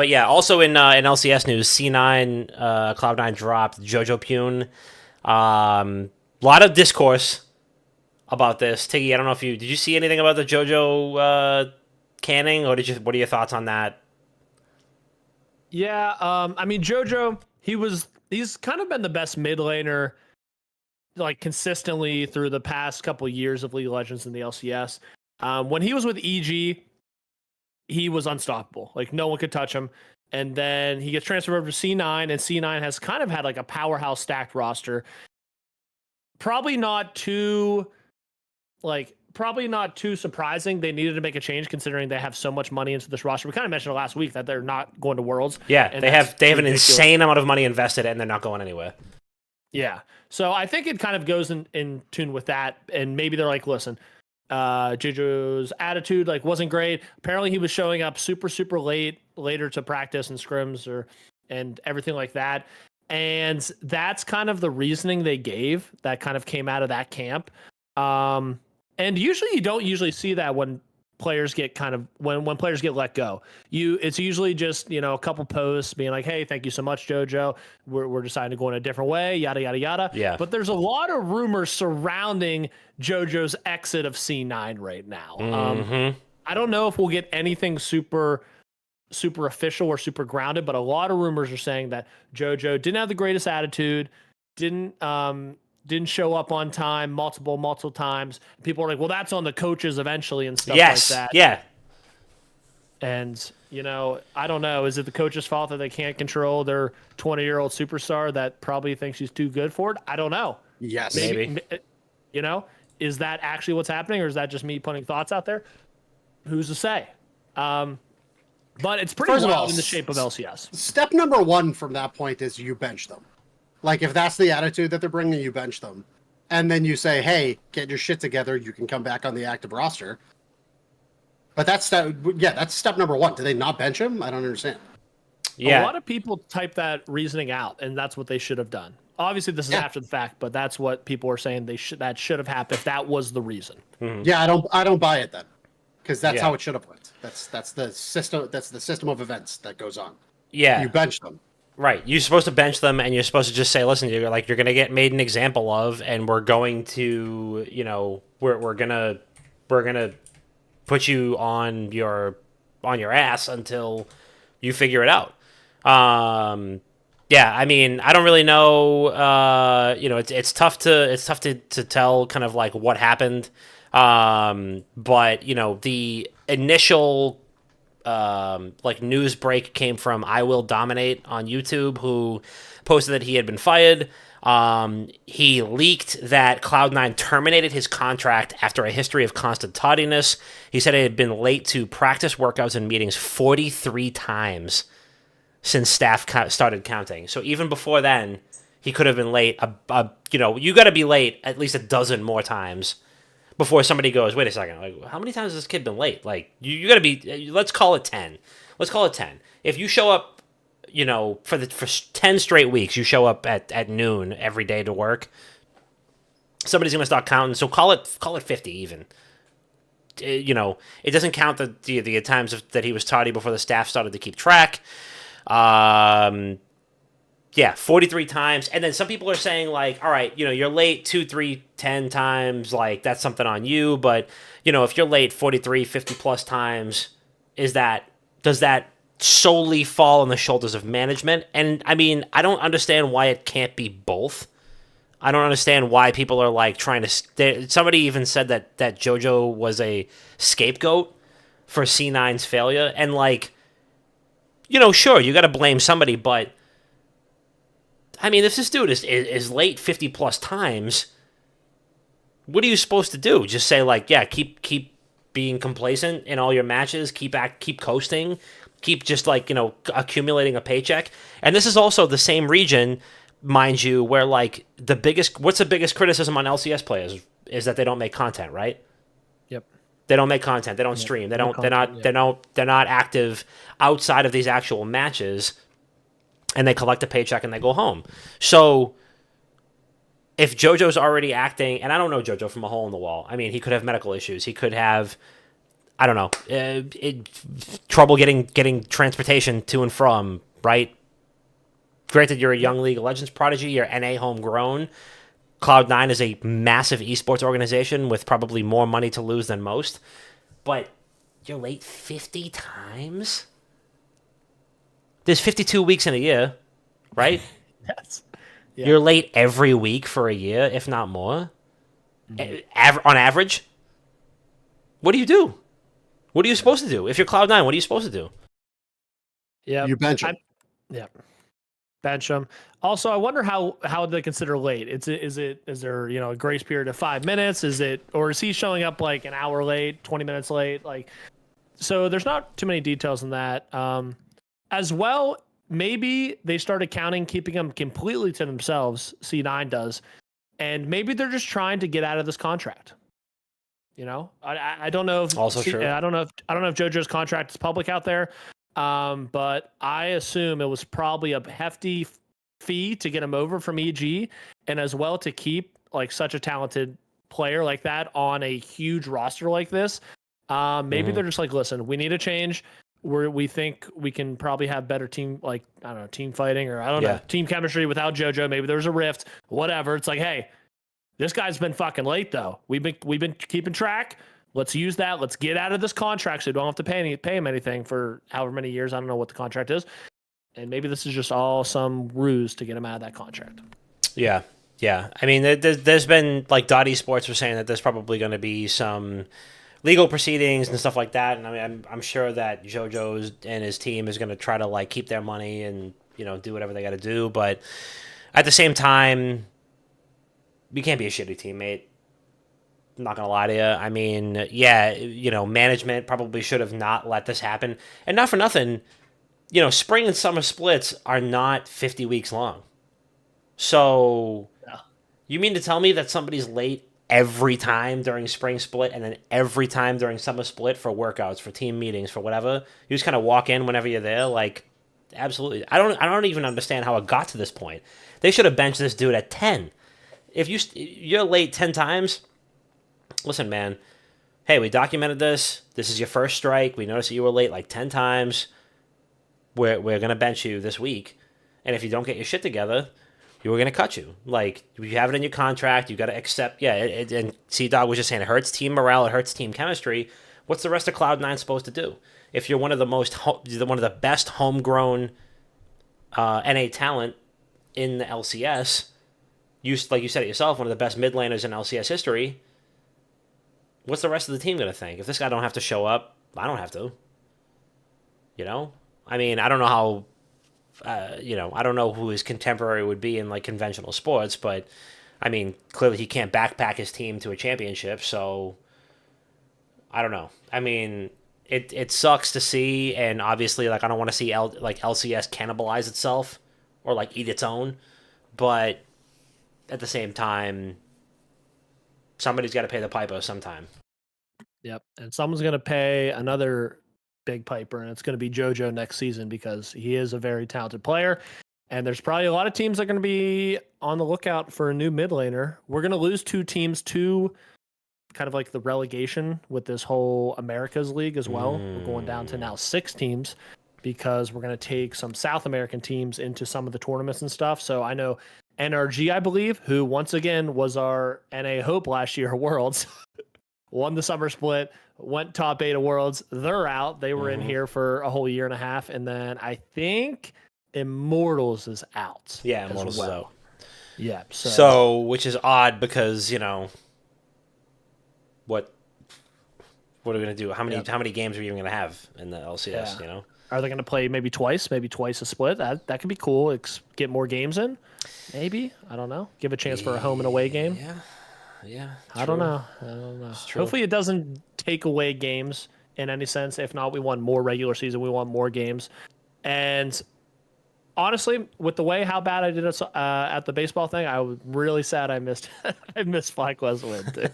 Speaker 2: yeah, also in LCS news, C9 Cloud9 dropped JoJo Pune. Lot of discourse about this. Tiggy, I don't know if did you see anything about the JoJo canning, or what are your thoughts on that?
Speaker 4: Yeah, I mean JoJo, he's kind of been the best mid laner, like consistently through the past couple years of League of Legends in the LCS. When he was with EG, he was unstoppable. Like no one could touch him. And then he gets transferred over to C9, and C9 has kind of had like a powerhouse stacked roster. Probably not too surprising. They needed to make a change considering they have so much money into this roster. We kind of mentioned last week that they're not going to Worlds.
Speaker 2: Yeah, they have an insane amount of money invested and they're not going anywhere. Yeah.
Speaker 4: So I think it kind of goes in tune with that, and maybe they're like, listen, JoJo's attitude like wasn't great. Apparently he was showing up super later to practice and scrims and everything like that. And that's kind of the reasoning they gave that kind of came out of that camp. And usually you don't usually see that when players get when players get let go. It's usually just, you know, a couple posts being like, hey, thank you so much, JoJo. We're deciding to go in a different way, yada, yada, yada.
Speaker 2: Yeah.
Speaker 4: But there's a lot of rumors surrounding JoJo's exit of C9 right now.
Speaker 2: Mm-hmm.
Speaker 4: I don't know if we'll get anything super official or super grounded, but a lot of rumors are saying that JoJo didn't have the greatest attitude, didn't show up on time multiple times. People are like, well, that's on the coaches eventually and stuff like that.
Speaker 2: Yeah.
Speaker 4: And, you know, I don't know. Is it the coach's fault that they can't control their 20-year-old superstar that probably thinks she's too good for it? I don't know.
Speaker 1: Yes.
Speaker 2: Maybe.
Speaker 4: You know, is that actually what's happening, or is that just me putting thoughts out there? Who's to say? But it's pretty wild in the shape of LCS.
Speaker 1: Step number one from that point is you bench them. Like, if that's the attitude that they're bringing, you bench them. And then you say, hey, get your shit together. You can come back on the active roster. But that's step number one. Do they not bench him? I don't understand.
Speaker 2: Yeah.
Speaker 4: A lot of people type that reasoning out, and that's what they should have done. Obviously, this is after the fact, but that's what people are saying that should have happened if that was the reason.
Speaker 1: Yeah, I don't buy it then, because that's
Speaker 2: Yeah.
Speaker 1: how it should have went. That's the system. That's the system of events that goes on.
Speaker 2: Yeah.
Speaker 1: You bench them.
Speaker 2: Right. You're supposed to bench them, and you're supposed to just say, listen, you're going to get made an example of, and we're going to, we're going to put you on your ass until you figure it out. Yeah, I mean, I don't really know. It's tough to tell kind of like what happened. But the initial news break came from I Will Dominate on YouTube, who posted that he had been fired. He leaked that Cloud9 terminated his contract after a history of constant tardiness. He said he had been late to practice workouts and meetings 43 times since staff started counting. So even before then, he could have been late. You got to be late at least a dozen more times before somebody goes, wait a second, like, how many times has this kid been late? Like, you got to be, let's call it 10. Let's call it 10. If you show up, for 10 straight weeks, you show up at noon every day to work, somebody's going to start counting. So call it 50 even. It doesn't count the times that he was tardy before the staff started to keep track. 43 times. And then some people are saying, like, all right, you're late 2, 3, 10 times, like, that's something on you. But, if you're late 43, 50 plus times, does that solely fall on the shoulders of management? And I mean, I don't understand why it can't be both. I don't understand why people are like trying to. Somebody even said that JoJo was a scapegoat for C9's failure, and like, sure, you got to blame somebody, but I mean, if this dude is late 50 plus times, what are you supposed to do? Just say like, yeah, keep being complacent in all your matches, keep coasting, keep just like, accumulating a paycheck. And this is also the same region, mind you, where like what's the biggest criticism on LCS players is that they don't make content, right?
Speaker 4: Yep.
Speaker 2: They don't make content. They don't stream. They're not active outside of these actual matches, and they collect a paycheck and they go home. So if JoJo's already acting, and I don't know JoJo from a hole in the wall. I mean, he could have medical issues. He could have, I don't know, trouble getting transportation to and from, right? Granted, you're a young League of Legends prodigy. You're NA homegrown. Cloud9 is a massive esports organization with probably more money to lose than most. But you're late 50 times? There's 52 weeks in a year, right?
Speaker 4: Yes. Yeah.
Speaker 2: You're late every week for a year, if not more. Mm-hmm. On average. What do you do? What are you supposed to do? If you're Cloud9, what are you supposed to do?
Speaker 4: Yeah.
Speaker 1: You bench him.
Speaker 4: Yeah. Bench him. Also, I wonder how they consider late. Is there a grace period of 5 minutes? Or is he showing up like an hour late, 20 minutes late? Like, so there's not too many details in that. As well, maybe they started counting, keeping them completely to themselves. C9 does, and maybe they're just trying to get out of this contract. I don't know if
Speaker 2: also true.
Speaker 4: I don't know if JoJo's contract is public out there. But I assume it was probably a hefty fee to get him over from EG, and as well to keep like such a talented player like that on a huge roster like this. Maybe they're just like, listen, we need a change. We think we can probably have better team, like, I don't know, team fighting, or I don't know, team chemistry without JoJo. Maybe there's a rift, whatever. It's like, hey, this guy's been fucking late though. We've been keeping track. Let's use that. Let's get out of this contract so we don't have to pay him anything for however many years. I don't know what the contract is. And maybe this is just all some ruse to get him out of that contract.
Speaker 2: Yeah. Yeah. I mean, there's been, like, Dottie Sports was saying that there's probably going to be some legal proceedings and stuff like that. And I mean, I'm sure that JoJo's and his team is going to try to, like, keep their money and, do whatever they got to do. But at the same time, you can't be a shitty teammate. I'm not going to lie to you. I mean, yeah, management probably should have not let this happen. And not for nothing, spring and summer splits are not 50 weeks long. So you mean to tell me that somebody's late every time during spring split and then every time during summer split for workouts, for team meetings, for whatever? You just kind of walk in whenever you're there? Like, absolutely. I don't even understand how it got to this point. They should have benched this dude at 10. If you're late 10 times, listen, man. Hey, we documented this. This is your first strike. We noticed that you were late like 10 times. We're going to bench you this week. And if you don't get your shit together, we're going to cut you. Like, you have it in your contract. You got to accept. Yeah, and C-Dog was just saying it hurts team morale. It hurts team chemistry. What's the rest of Cloud9 supposed to do? If you're one of the best homegrown NA talent in the LCS, like you said it yourself, one of the best mid laners in LCS history, what's the rest of the team going to think? If this guy don't have to show up, I don't have to. You know? I mean, I don't know how, I don't know who his contemporary would be in, like, conventional sports, but, I mean, clearly he can't backpack his team to a championship, so I don't know. I mean, it sucks to see, and obviously, like, I don't want to see, LCS cannibalize itself or, like, eat its own, but at the same time, somebody's got to pay the piper sometime.
Speaker 4: Yep, and someone's going to pay another big piper, and it's going to be JoJo next season because he is a very talented player. And there's probably a lot of teams that are going to be on the lookout for a new mid laner. We're going to lose 2 teams to kind of like the relegation with this whole Americas League as well. We're going down to now 6 teams because we're going to take some South American teams into some of the tournaments and stuff. So I know NRG, I believe, who once again was our NA Hope last year at Worlds, won the summer split, went top 8 of Worlds. They're out. They were in here for a whole year and a half. And then I think Immortals is out.
Speaker 2: Yeah, Immortals is out.
Speaker 4: Yeah.
Speaker 2: So, which is odd because, what are we going to do? How many games are we even going to have in the LCS,
Speaker 4: Are they going to play maybe twice a split? That could be cool. Get more games in, maybe. I don't know. Give a chance for a home and away game.
Speaker 2: Yeah.
Speaker 4: I don't know. Hopefully it doesn't take away games in any sense. If not, we want more regular season. We want more games. And honestly, with the way how bad I did at the baseball thing, I was really sad I missed FlyQuest win too.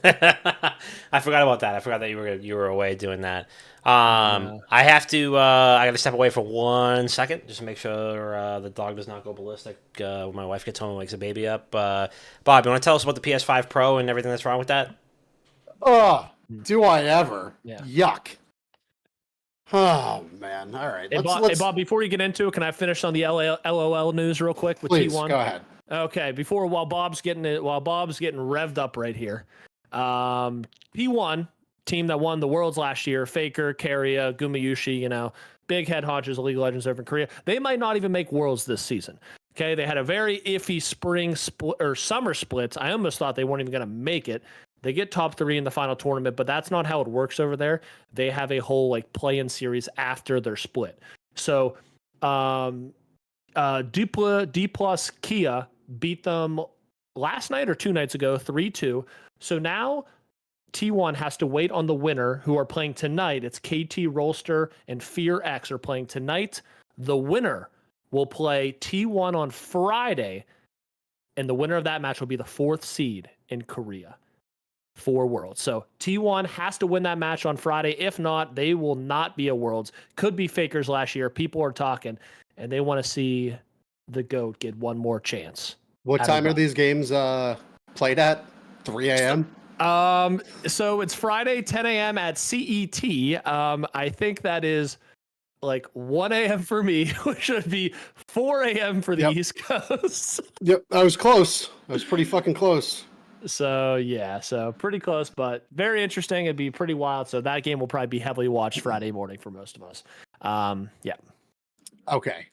Speaker 2: I forgot about that. I forgot that you were away doing that. I have to. I got to step away for 1 second just to make sure the dog does not go ballistic when my wife gets home and wakes a baby up. Bob, you want to tell us about the PS5 Pro and everything that's wrong with that?
Speaker 1: Oh, do I ever?
Speaker 4: Yeah.
Speaker 1: Yuck. Oh man! All right.
Speaker 4: Hey, Bob, before you get into it, can I finish on the LOL news real quick with
Speaker 1: Please,
Speaker 4: T1?
Speaker 1: go ahead.
Speaker 4: Okay. While Bob's getting revved up right here, T1 team that won the Worlds last year, Faker, Keria, Gumayushi, big head honchos of League of Legends over in Korea. They might not even make Worlds this season. Okay, they had a very iffy spring split or summer splits. I almost thought they weren't even going to make it. They get top 3 in the final tournament, but that's not how it works over there. They have a whole play-in series after their split. So, D plus Kia beat them last night or 2 nights ago, 3-2. So now T1 has to wait on the winner who are playing tonight. It's KT Rolster and Fear X are playing tonight. The winner will play T1 on Friday, and the winner of that match will be the 4th seed in Korea for Worlds. So T1 has to win that match on Friday. If not, they will not be a Worlds. Could be Fakers last year. People are talking, and they want to see the GOAT get one more chance.
Speaker 1: What time are these games played at? 3 a.m.?
Speaker 4: So it's Friday, 10 a.m. at CET. I think that is 1 a.m. for me, which would be 4 a.m. for the East Coast.
Speaker 1: Yep, I was close. I was pretty fucking close.
Speaker 4: So pretty close, but very interesting. It'd be pretty wild. So that game will probably be heavily watched Friday morning for most of us.
Speaker 1: Okay.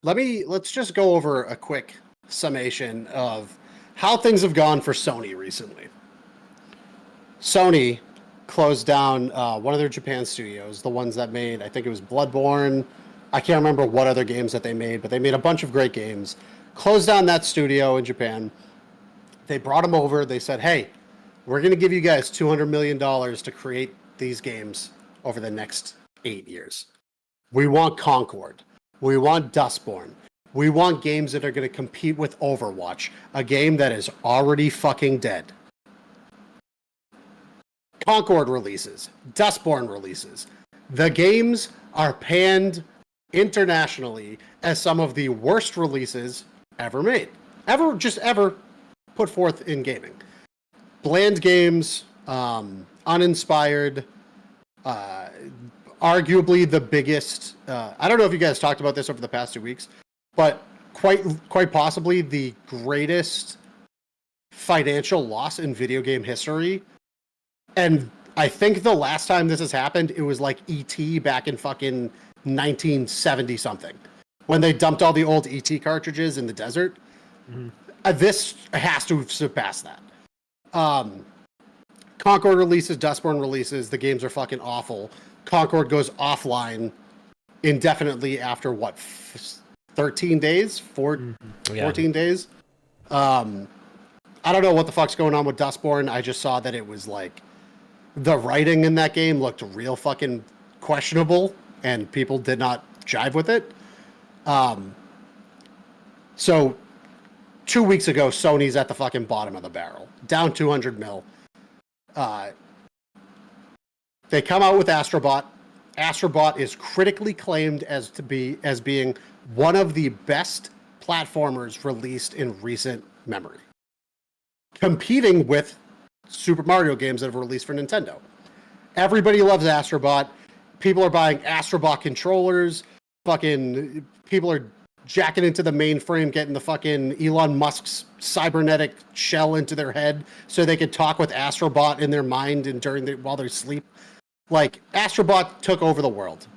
Speaker 1: Let's just go over a quick summation of how things have gone for Sony recently. Sony closed down one of their Japan studios, the ones that made, I think it was Bloodborne. I can't remember what other games that they made, but they made a bunch of great games. Closed down that studio in Japan. They brought them over. They said, hey, we're going to give you guys $200 million to create these games over the next 8 years. We want Concord. We want Dustborn. We want games that are going to compete with Overwatch, a game that is already fucking dead. Concord releases. Dustborn releases. The games are panned internationally as some of the worst releases ever made. Ever put forth in gaming. Bland games, uninspired, arguably the biggest... I don't know if you guys talked about this over the past 2 weeks, but quite possibly the greatest financial loss in video game history. And I think the last time this has happened, it was like E.T. back in fucking 1970 something, when they dumped all the old ET cartridges in the desert. This has to surpass that. Concord releases, Dustborn releases, the games are fucking awful. Concord goes offline indefinitely after what, 13 days? 14 days? I don't know what the fuck's going on with Dustborn. I just saw that it was like the writing in that game looked real fucking questionable, and people did not jive with it. So 2 weeks ago, Sony's at the fucking bottom of the barrel, down 200 mil. They come out with Astrobot. Astrobot is critically claimed as being one of the best platformers released in recent memory, competing with Super Mario games that have released for Nintendo. Everybody loves Astrobot. People are buying Astrobot controllers. Fucking people are jacking into the mainframe, getting the fucking Elon Musk's cybernetic shell into their head so they could talk with Astrobot in their mind and while they sleep. Like, Astrobot took over the world.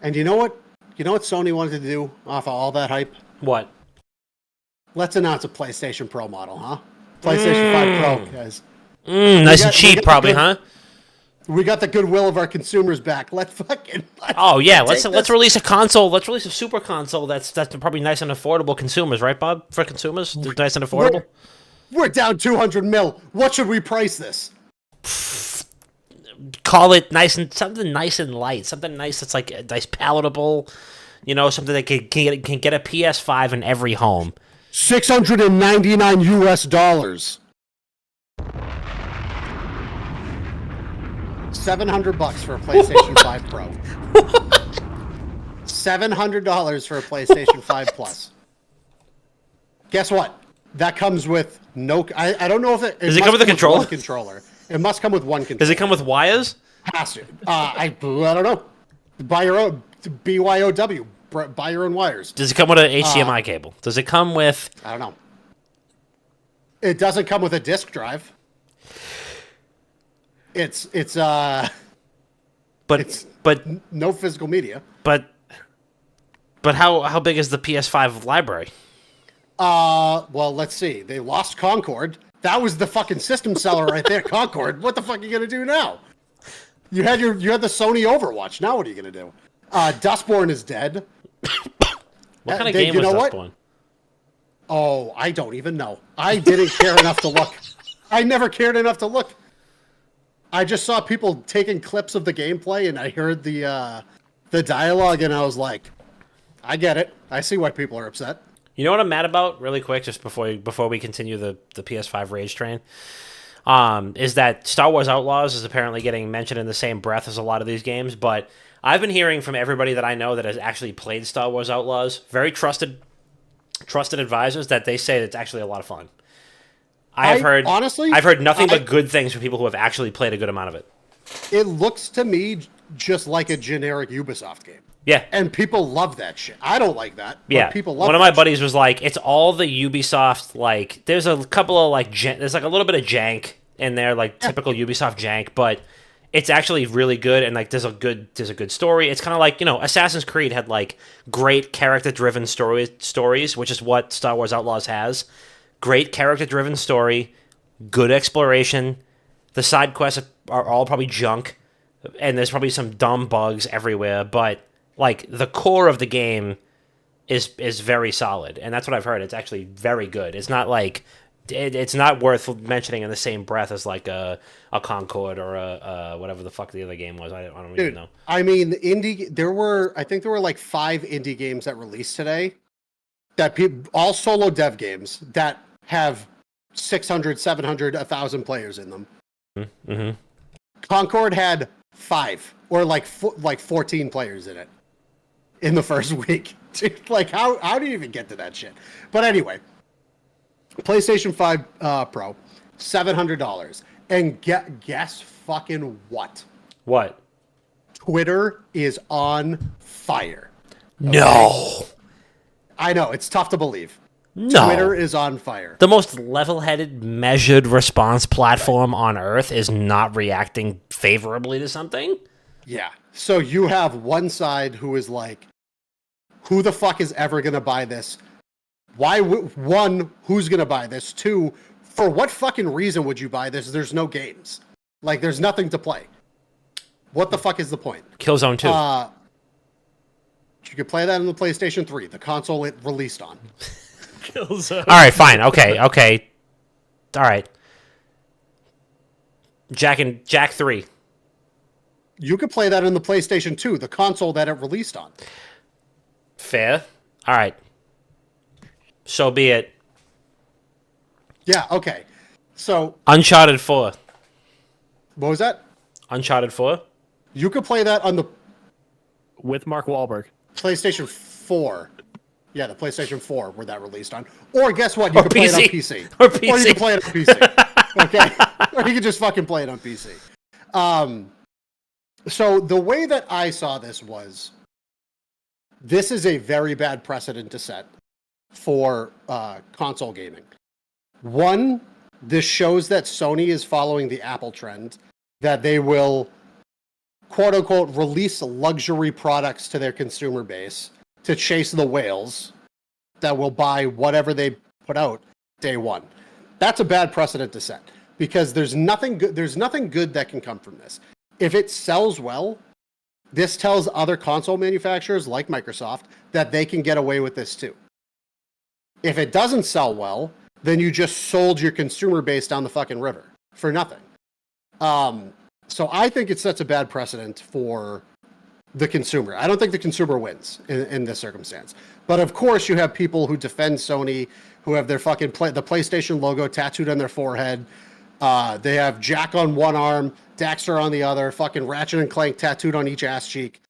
Speaker 1: And you know what? You know what Sony wanted to do off of all that hype?
Speaker 2: What?
Speaker 1: Let's announce a PlayStation Pro model, huh? PlayStation 5 Pro, guys.
Speaker 2: Nice and cheap, probably, huh?
Speaker 1: We got the goodwill of our consumers back. Let's
Speaker 2: release a console. Let's release a super console that's probably nice and affordable. Consumers, right, Bob? For consumers, nice and affordable.
Speaker 1: We're down 200 mil. What should we price this?
Speaker 2: Call it something nice and light, something nice that's like nice, palatable. You know, something that can get a PS5 in every home.
Speaker 1: $699 US. $700 for a PlayStation 5 Pro. $700 for a PlayStation 5 Plus. Guess what? That comes with no. I don't know if it.
Speaker 2: Does it come with a controller?
Speaker 1: One controller. It must come with one controller.
Speaker 2: Does it come with wires?
Speaker 1: Has to. I don't know. Buy your own. BYOW. Buy your own wires.
Speaker 2: Does it come with an HDMI cable? Does it come with?
Speaker 1: I don't know. It doesn't come with a disk drive. It's no physical media.
Speaker 2: But how big is the PS5 library?
Speaker 1: Well, let's see. They lost Concord. That was the fucking system seller right there, Concord. What the fuck are you gonna do now? You had the Sony Overwatch. Now what are you gonna do? Dustborn is dead.
Speaker 2: What kind of game was Dustborn?
Speaker 1: Oh, I don't even know. I didn't care enough to look. I never cared enough to look. I just saw people taking clips of the gameplay, and I heard the dialogue, and I was like, I get it. I see why people are upset.
Speaker 2: You know what I'm mad about, really quick, just before we continue the PS5 rage train, is that Star Wars Outlaws is apparently getting mentioned in the same breath as a lot of these games, but I've been hearing from everybody that I know that has actually played Star Wars Outlaws, very trusted advisors, that they say it's actually a lot of fun. I've heard nothing but good things from people who have actually played a good amount of it.
Speaker 1: It looks to me just like a generic Ubisoft game.
Speaker 2: Yeah.
Speaker 1: And people love that shit. I don't like that.
Speaker 2: Yeah.
Speaker 1: But people love
Speaker 2: One of my buddies was like, it's all the Ubisoft, like, there's a couple of, like, there's like a little bit of jank in there, like typical Ubisoft jank, but it's actually really good, and like there's a good story. It's kind of like, you know, Assassin's Creed had like great character-driven stories, which is what Star Wars Outlaws has. Great character-driven story, good exploration. The side quests are all probably junk, and there's probably some dumb bugs everywhere, but like the core of the game is very solid, and that's what I've heard. It's actually very good. It's not like it's not worth mentioning in the same breath as like a Concord or a whatever the fuck the other game was. I don't even know.
Speaker 1: I mean, I think there were like 5 indie games that released today, that all solo dev games that have 600, 700, 1,000 players in them.
Speaker 2: Mm-hmm.
Speaker 1: Concord had 5 or like 14 players in it in the first week. Dude, like how do you even get to that shit? But anyway, PlayStation 5 Pro, $700. And guess fucking what?
Speaker 2: What?
Speaker 1: Twitter is on fire.
Speaker 2: No.
Speaker 1: I know, it's tough to believe.
Speaker 2: No.
Speaker 1: Twitter is on fire.
Speaker 2: The most level-headed, measured response platform on Earth is not reacting favorably to something?
Speaker 1: Yeah. So you have one side who is like, who the fuck is ever going to buy this? Why? One, who's going to buy this? Two, for what fucking reason would you buy this? There's no games. Like, there's nothing to play. What the fuck is the point?
Speaker 2: Killzone 2.
Speaker 1: You could play that on the PlayStation 3, the console it released on.
Speaker 4: Killzone.
Speaker 2: All right, fine. Okay. All right. Jack 3.
Speaker 1: You could play that on the PlayStation 2, the console that it released on.
Speaker 2: Fair. All right. So be it.
Speaker 1: Yeah, okay. So,
Speaker 2: Uncharted 4.
Speaker 1: what was that?
Speaker 2: Uncharted 4?
Speaker 1: You could play that on the
Speaker 4: With Mark Wahlberg.
Speaker 1: PlayStation 4. Yeah, the PlayStation 4 where that released on. Or guess what? You could play it on PC.
Speaker 2: Or PC.
Speaker 1: Or you could play it on PC. Okay? Or you could just fucking play it on PC. So the way that I saw this was, this is a very bad precedent to set for console gaming. One, this shows that Sony is following the Apple trend, that they will, quote unquote, release luxury products to their consumer base to chase the whales that will buy whatever they put out day one. That's a bad precedent to set because there's nothing good that can come from this. If it sells well, this tells other console manufacturers like Microsoft that they can get away with this too. If it doesn't sell well, then you just sold your consumer base down the fucking river for nothing. So I think it sets a bad precedent for the consumer. I don't think the consumer wins in this circumstance. But of course, you have people who defend Sony, who have their fucking the PlayStation logo tattooed on their forehead. They have Jack on one arm, Daxter on the other, fucking Ratchet and Clank tattooed on each ass cheek.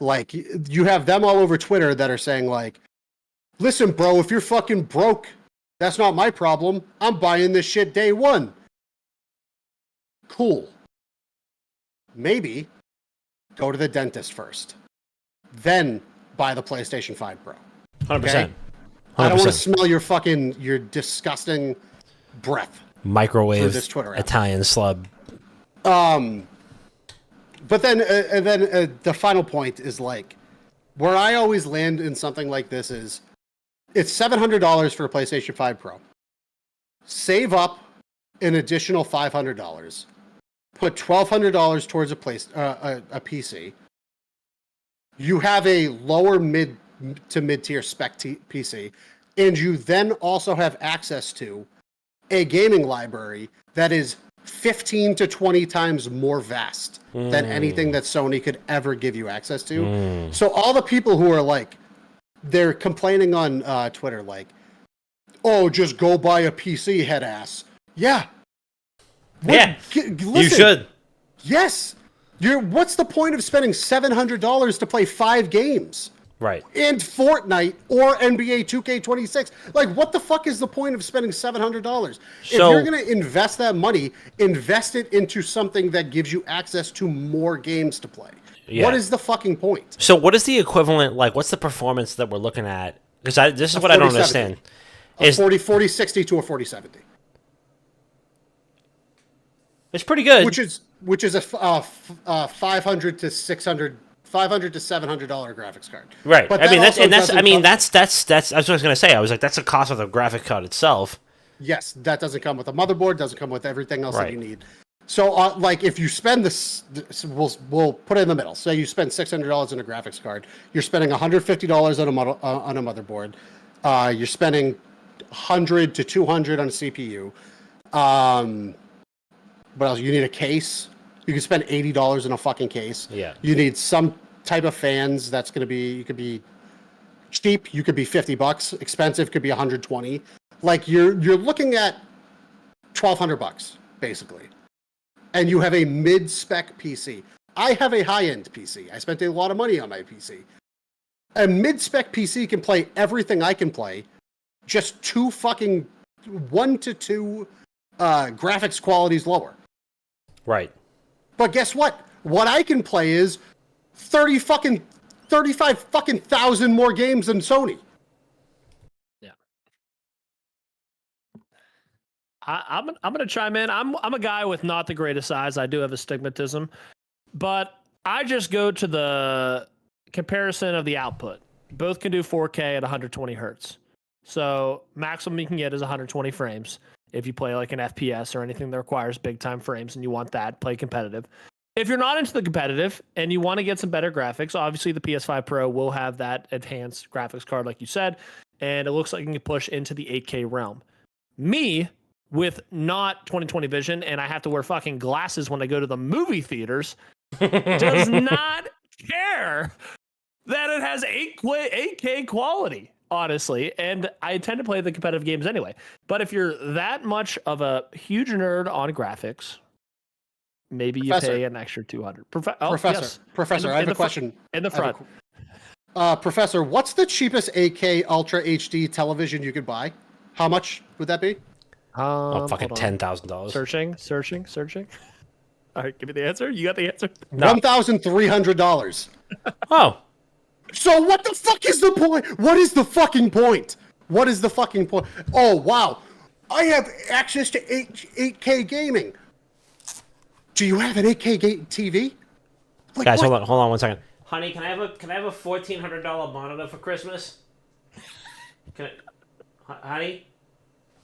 Speaker 1: Like, you have them all over Twitter that are saying like, listen, bro, if you're fucking broke, that's not my problem. I'm buying this shit day one. Cool. Maybe go to the dentist first. Then buy the PlayStation 5 Pro.
Speaker 2: 100%.
Speaker 1: Okay? I don't want to smell your disgusting breath.
Speaker 2: Microwave
Speaker 1: this Twitter app.
Speaker 2: Italian slub.
Speaker 1: But then the final point is like, where I always land in something like this is, it's $700 for a PlayStation 5 Pro. Save up an additional $500. Put $1,200 towards a PC. You have a lower mid to mid-tier spec PC, and you then also have access to a gaming library that is 15 to 20 times more vast than anything that Sony could ever give you access to. So all the people who are like, they're complaining on Twitter like, oh, just go buy a PC, head ass. Yeah.
Speaker 2: Yeah,
Speaker 1: Listen,
Speaker 2: you should.
Speaker 1: Yes. What's the point of spending $700 to play 5 games?
Speaker 2: Right.
Speaker 1: And Fortnite or NBA 2K26. Like, what the fuck is the point of spending $700? If you're going to invest that money, invest it into something that gives you access to more games to play. Yeah. What is the fucking point?
Speaker 2: So what is the equivalent, like, what's the performance that we're looking at? Because this is what I don't understand.
Speaker 1: A 4060 to a 4070.
Speaker 2: It's pretty good.
Speaker 1: Which is a $500 to $700 graphics card.
Speaker 2: Right.
Speaker 1: But
Speaker 2: I mean that's what I was gonna say. I was like, that's the cost of the graphic card itself.
Speaker 1: Yes, that doesn't come with a motherboard. Doesn't come with everything else
Speaker 2: right.
Speaker 1: that you need. So, like, if you spend this, we'll put it in the middle. Say you spend $600 on a graphics card. You're spending $150 on a motherboard. You're spending $100 to $200 on a CPU. What else? You need a case. You can spend $80 on a fucking case.
Speaker 2: Yeah.
Speaker 1: You need some type of fans. That's going to be, you could be cheap. You could be $50. Expensive could be $120. Like, you're looking at $1,200 basically, and you have a mid-spec PC. I have a high-end PC. I spent a lot of money on my PC. A mid-spec PC can play everything I can play, just 1 to 2 graphics qualities lower.
Speaker 2: Right.
Speaker 1: But guess what? What I can play is 35,000 more games than Sony.
Speaker 4: Yeah. I'm gonna chime in. I'm a guy with not the greatest eyes. I do have astigmatism, but I just go to the comparison of the output. Both can do 4K at 120 hertz. So maximum you can get is 120 frames. If you play like an FPS or anything that requires big time frames and you want that, play competitive. If you're not into the competitive and you want to get some better graphics, obviously the PS5 Pro will have that enhanced graphics card, like you said, and it looks like you can push into the 8K realm. Me, with not 20/20 vision, and I have to wear fucking glasses when I go to the movie theaters, does not care that it has 8K quality, honestly. And I tend to play the competitive games anyway. But if you're that much of a huge nerd on graphics, maybe you pay an extra 200.
Speaker 1: Professor, I have a question.
Speaker 4: In the front.
Speaker 1: Professor, what's the cheapest 8K Ultra HD television you could buy? How much would that be?
Speaker 2: Fucking $10,000.
Speaker 4: Searching. All right, give me the answer. You got the answer?
Speaker 2: No.
Speaker 1: $1,300.
Speaker 2: Oh.
Speaker 1: So what the fuck is the point? What is the fucking point? What is the fucking point? Oh, wow. I have access to 8K gaming. Do you have an 8K TV? Like,
Speaker 2: guys, hold on 1 second. Honey, can I have a $1,400 monitor for Christmas? Honey?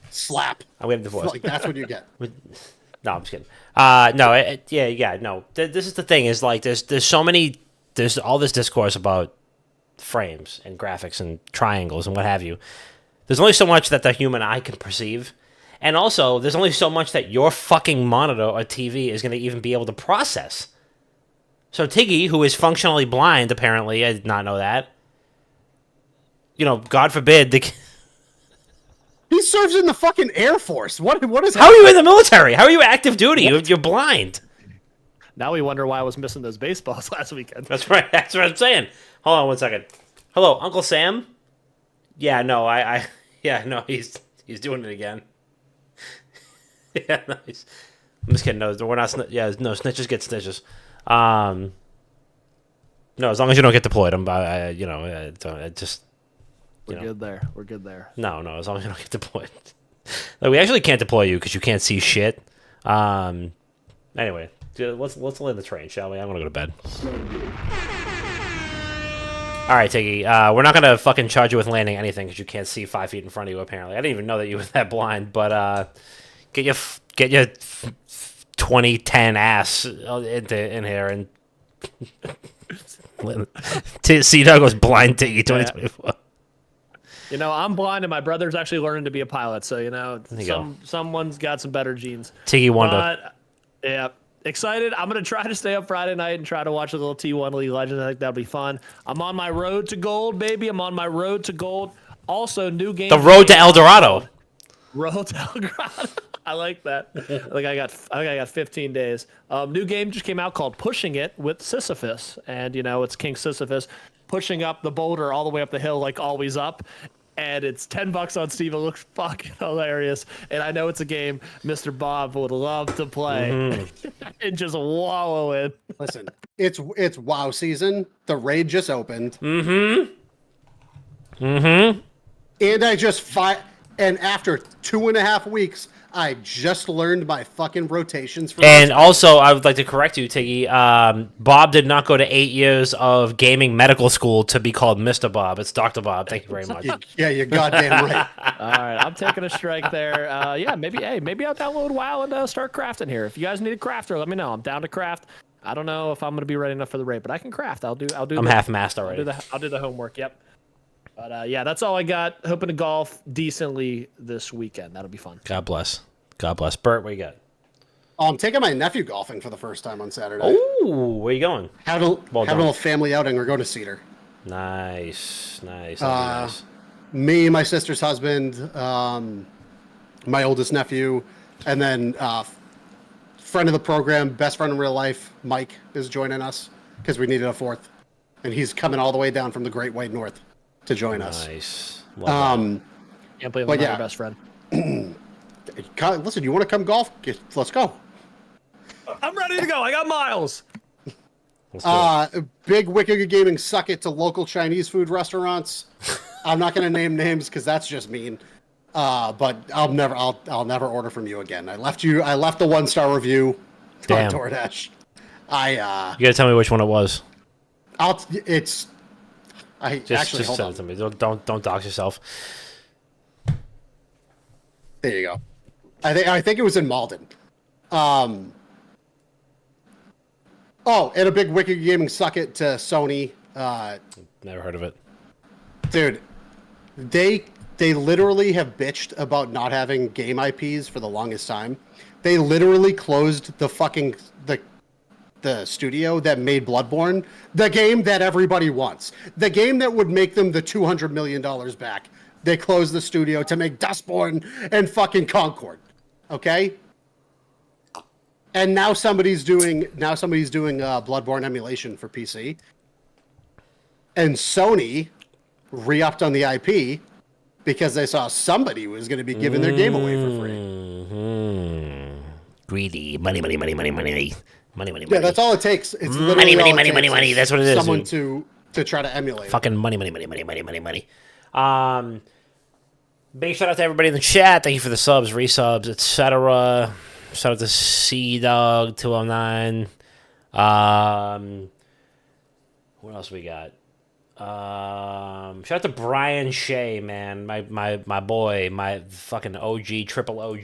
Speaker 1: Slap.
Speaker 2: I'm getting divorced.
Speaker 1: Like, that's what you get.
Speaker 2: No, I'm just kidding. No. This is the thing. Is like there's so many. There's all this discourse about frames and graphics and triangles and what have you. There's only so much that the human eye can perceive, and also there's only so much that your fucking monitor or TV is going to even be able to process. So Tiggy, who is functionally blind, apparently, I did not know that. You know, God forbid
Speaker 1: He serves in the fucking Air Force. What is?
Speaker 2: How are you in the military? How are you active duty? You're blind.
Speaker 4: Now we wonder why I was missing those baseballs last weekend.
Speaker 2: That's right. That's what I'm saying. Hold on 1 second. Hello, Uncle Sam? Yeah, no, he's doing it again. Yeah, no, I'm just kidding. No, we're not. Yeah, no, snitches get stitches. No, as long as you don't get deployed,
Speaker 4: We're good there.
Speaker 2: No, as long as you don't get deployed. Like, we actually can't deploy you because you can't see shit. Anyway, let's land the train, shall we? I'm gonna go to bed. All right, Tiggy. We're not gonna fucking charge you with landing anything because you can't see 5 feet in front of you. Apparently, I didn't even know that you were that blind. But get your 2010 ass in here and see Douglas blind Tiggy 2024.
Speaker 4: You know, I'm blind, and my brother's actually learning to be a pilot. So someone's got some better genes.
Speaker 2: Tiggy Wonder.
Speaker 4: But, yeah, excited. I'm gonna try to stay up Friday night and try to watch a little T1 League Legends. I think that'll be fun. I'm on my road to gold, baby. I'm on my road to gold. Also, new game.
Speaker 2: The road to El Dorado.
Speaker 4: Road to El Dorado. I like that. I got 15 days. New game just came out called Pushing It with Sisyphus, and it's King Sisyphus pushing up the boulder all the way up the hill, like always up. And it's $10 on Steam. It looks fucking hilarious. And I know it's a game Mr. Bob would love to play and just wallow in.
Speaker 1: Listen, it's WoW season. The raid just opened.
Speaker 2: Mm-hmm.
Speaker 1: And and after 2.5 weeks, I just learned my fucking rotations.
Speaker 2: And also, I would like to correct you, Tiggy. Bob did not go to 8 years of gaming medical school to be called Mr. Bob. It's Dr. Bob. Thank you very much.
Speaker 1: Yeah, you're goddamn right.
Speaker 4: All right, I'm taking a strike there. Maybe I'll download WoW and start crafting here. If you guys need a crafter, let me know. I'm down to craft. I don't know if I'm going to be ready enough for the raid, but I can craft. I'm
Speaker 2: half-mast already.
Speaker 4: I'll do the homework. Yep. But that's all I got. Hoping to golf decently this weekend. That'll be fun.
Speaker 2: God bless. Bert, what you got?
Speaker 1: I'm taking my nephew golfing for the first time on Saturday.
Speaker 2: Oh, where you going?
Speaker 1: Have a little family outing. We're going to Cedar.
Speaker 2: Nice.
Speaker 1: Nice. Me, my sister's husband, my oldest nephew, and then friend of the program, best friend in real life, Mike, is joining us because we needed a fourth. And he's coming all the way down from the Great White North to join us.
Speaker 2: Nice. Love that.
Speaker 4: Can't believe
Speaker 1: But
Speaker 4: I'm not
Speaker 1: yeah.
Speaker 4: your best friend.
Speaker 1: Listen, you want to come golf? Let's go.
Speaker 4: I'm ready to go. I got miles.
Speaker 2: Let's do it.
Speaker 1: Big Wicked Gaming suck it to local Chinese food restaurants. I'm not going to name names because that's just mean. But I'll never order from you again. I left the 1-star review
Speaker 2: Damn.
Speaker 1: on DoorDash.
Speaker 2: You gotta tell me which one it was.
Speaker 1: Just hold
Speaker 2: send
Speaker 1: on.
Speaker 2: it to me. Don't dox yourself.
Speaker 1: There you go. I think it was in Malden. And a big Wicked Gaming suck it to Sony.
Speaker 2: Never heard of it.
Speaker 1: Dude, they literally have bitched about not having game IPs for the longest time. They literally closed the fucking the studio that made Bloodborne, the game that everybody wants, the game that would make them the $200 million back. They closed the studio to make Dustborn and fucking Concord. Okay? And now somebody's doing Bloodborne emulation for PC. And Sony re-upped on the IP because they saw somebody was going to be giving their game away for free.
Speaker 2: Mm-hmm. Greedy. Money.
Speaker 1: Yeah, that's all it takes. It's literally
Speaker 2: money. That's what it is.
Speaker 1: Someone
Speaker 2: Dude.
Speaker 1: to try to emulate.
Speaker 2: Fucking money. Big shout out to everybody in the chat. Thank you for the subs, resubs, etc. Shout out to C-Dog 209. What else we got? Shout out to Brian Shea, man. My boy, my fucking OG, triple OG,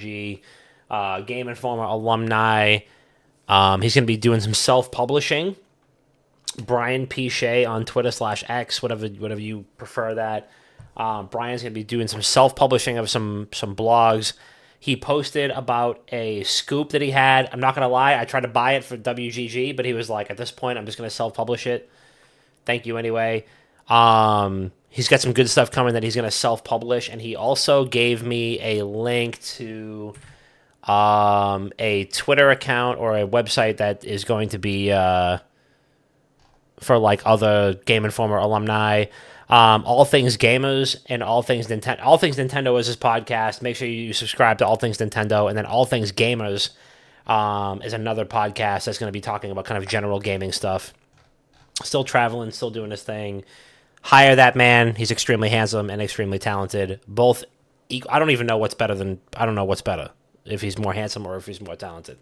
Speaker 2: Game Informer alumni. He's going to be doing some self-publishing. Brian P. Shea on Twitter /X, whatever you prefer that. Brian's going to be doing some self-publishing of some blogs. He posted about a scoop that he had. I'm not going to lie. I tried to buy it for WGG, but he was like, at this point, I'm just going to self-publish it. Thank you anyway. He's got some good stuff coming that he's going to self-publish, and he also gave me a link to a Twitter account or a website that is going to be for like other Game Informer alumni. All Things Gamers and All Things Nintendo. All Things Nintendo is his podcast. Make sure you subscribe to All Things Nintendo, and then All Things Gamers is another podcast that's going to be talking about kind of general gaming stuff. Still traveling, still doing his thing. Hire that man. He's extremely handsome and extremely talented. Both I don't even know what's better than... I don't know what's better, if he's more handsome or if he's more talented.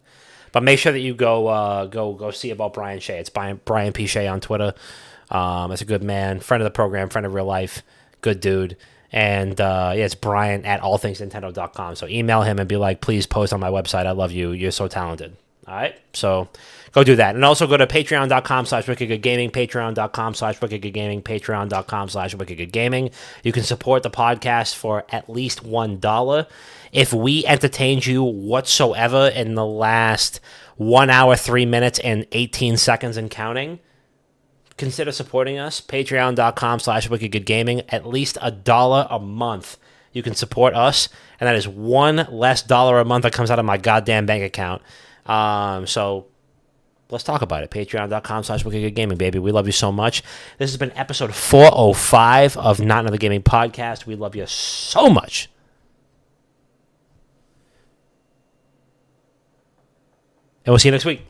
Speaker 2: But make sure that you go see about Brian Shea. It's Brian P. Shea on Twitter. It's a good man, friend of the program, friend of real life, good dude. And it's Brian at allthingsnintendo.com. So email him and be like, please post on my website. I love you. You're so talented. All right? So go do that. And also go to patreon.com/wickedgoodgaming, patreon.com/wickedgoodgaming, patreon.com/wickedgoodgaming. You can support the podcast for at least $1. If we entertained you whatsoever in the last 1 hour, 3 minutes, and 18 seconds and counting, consider supporting us. Patreon.com/wickedgoodgaming. At least $1 a month. You can support us, and that is one less dollar a month that comes out of my goddamn bank account. So let's talk about it. Patreon.com/wickedgoodgaming, baby. We love you so much. This has been episode 405 of Not Another Gaming Podcast. We love you so much. And we'll see you next week.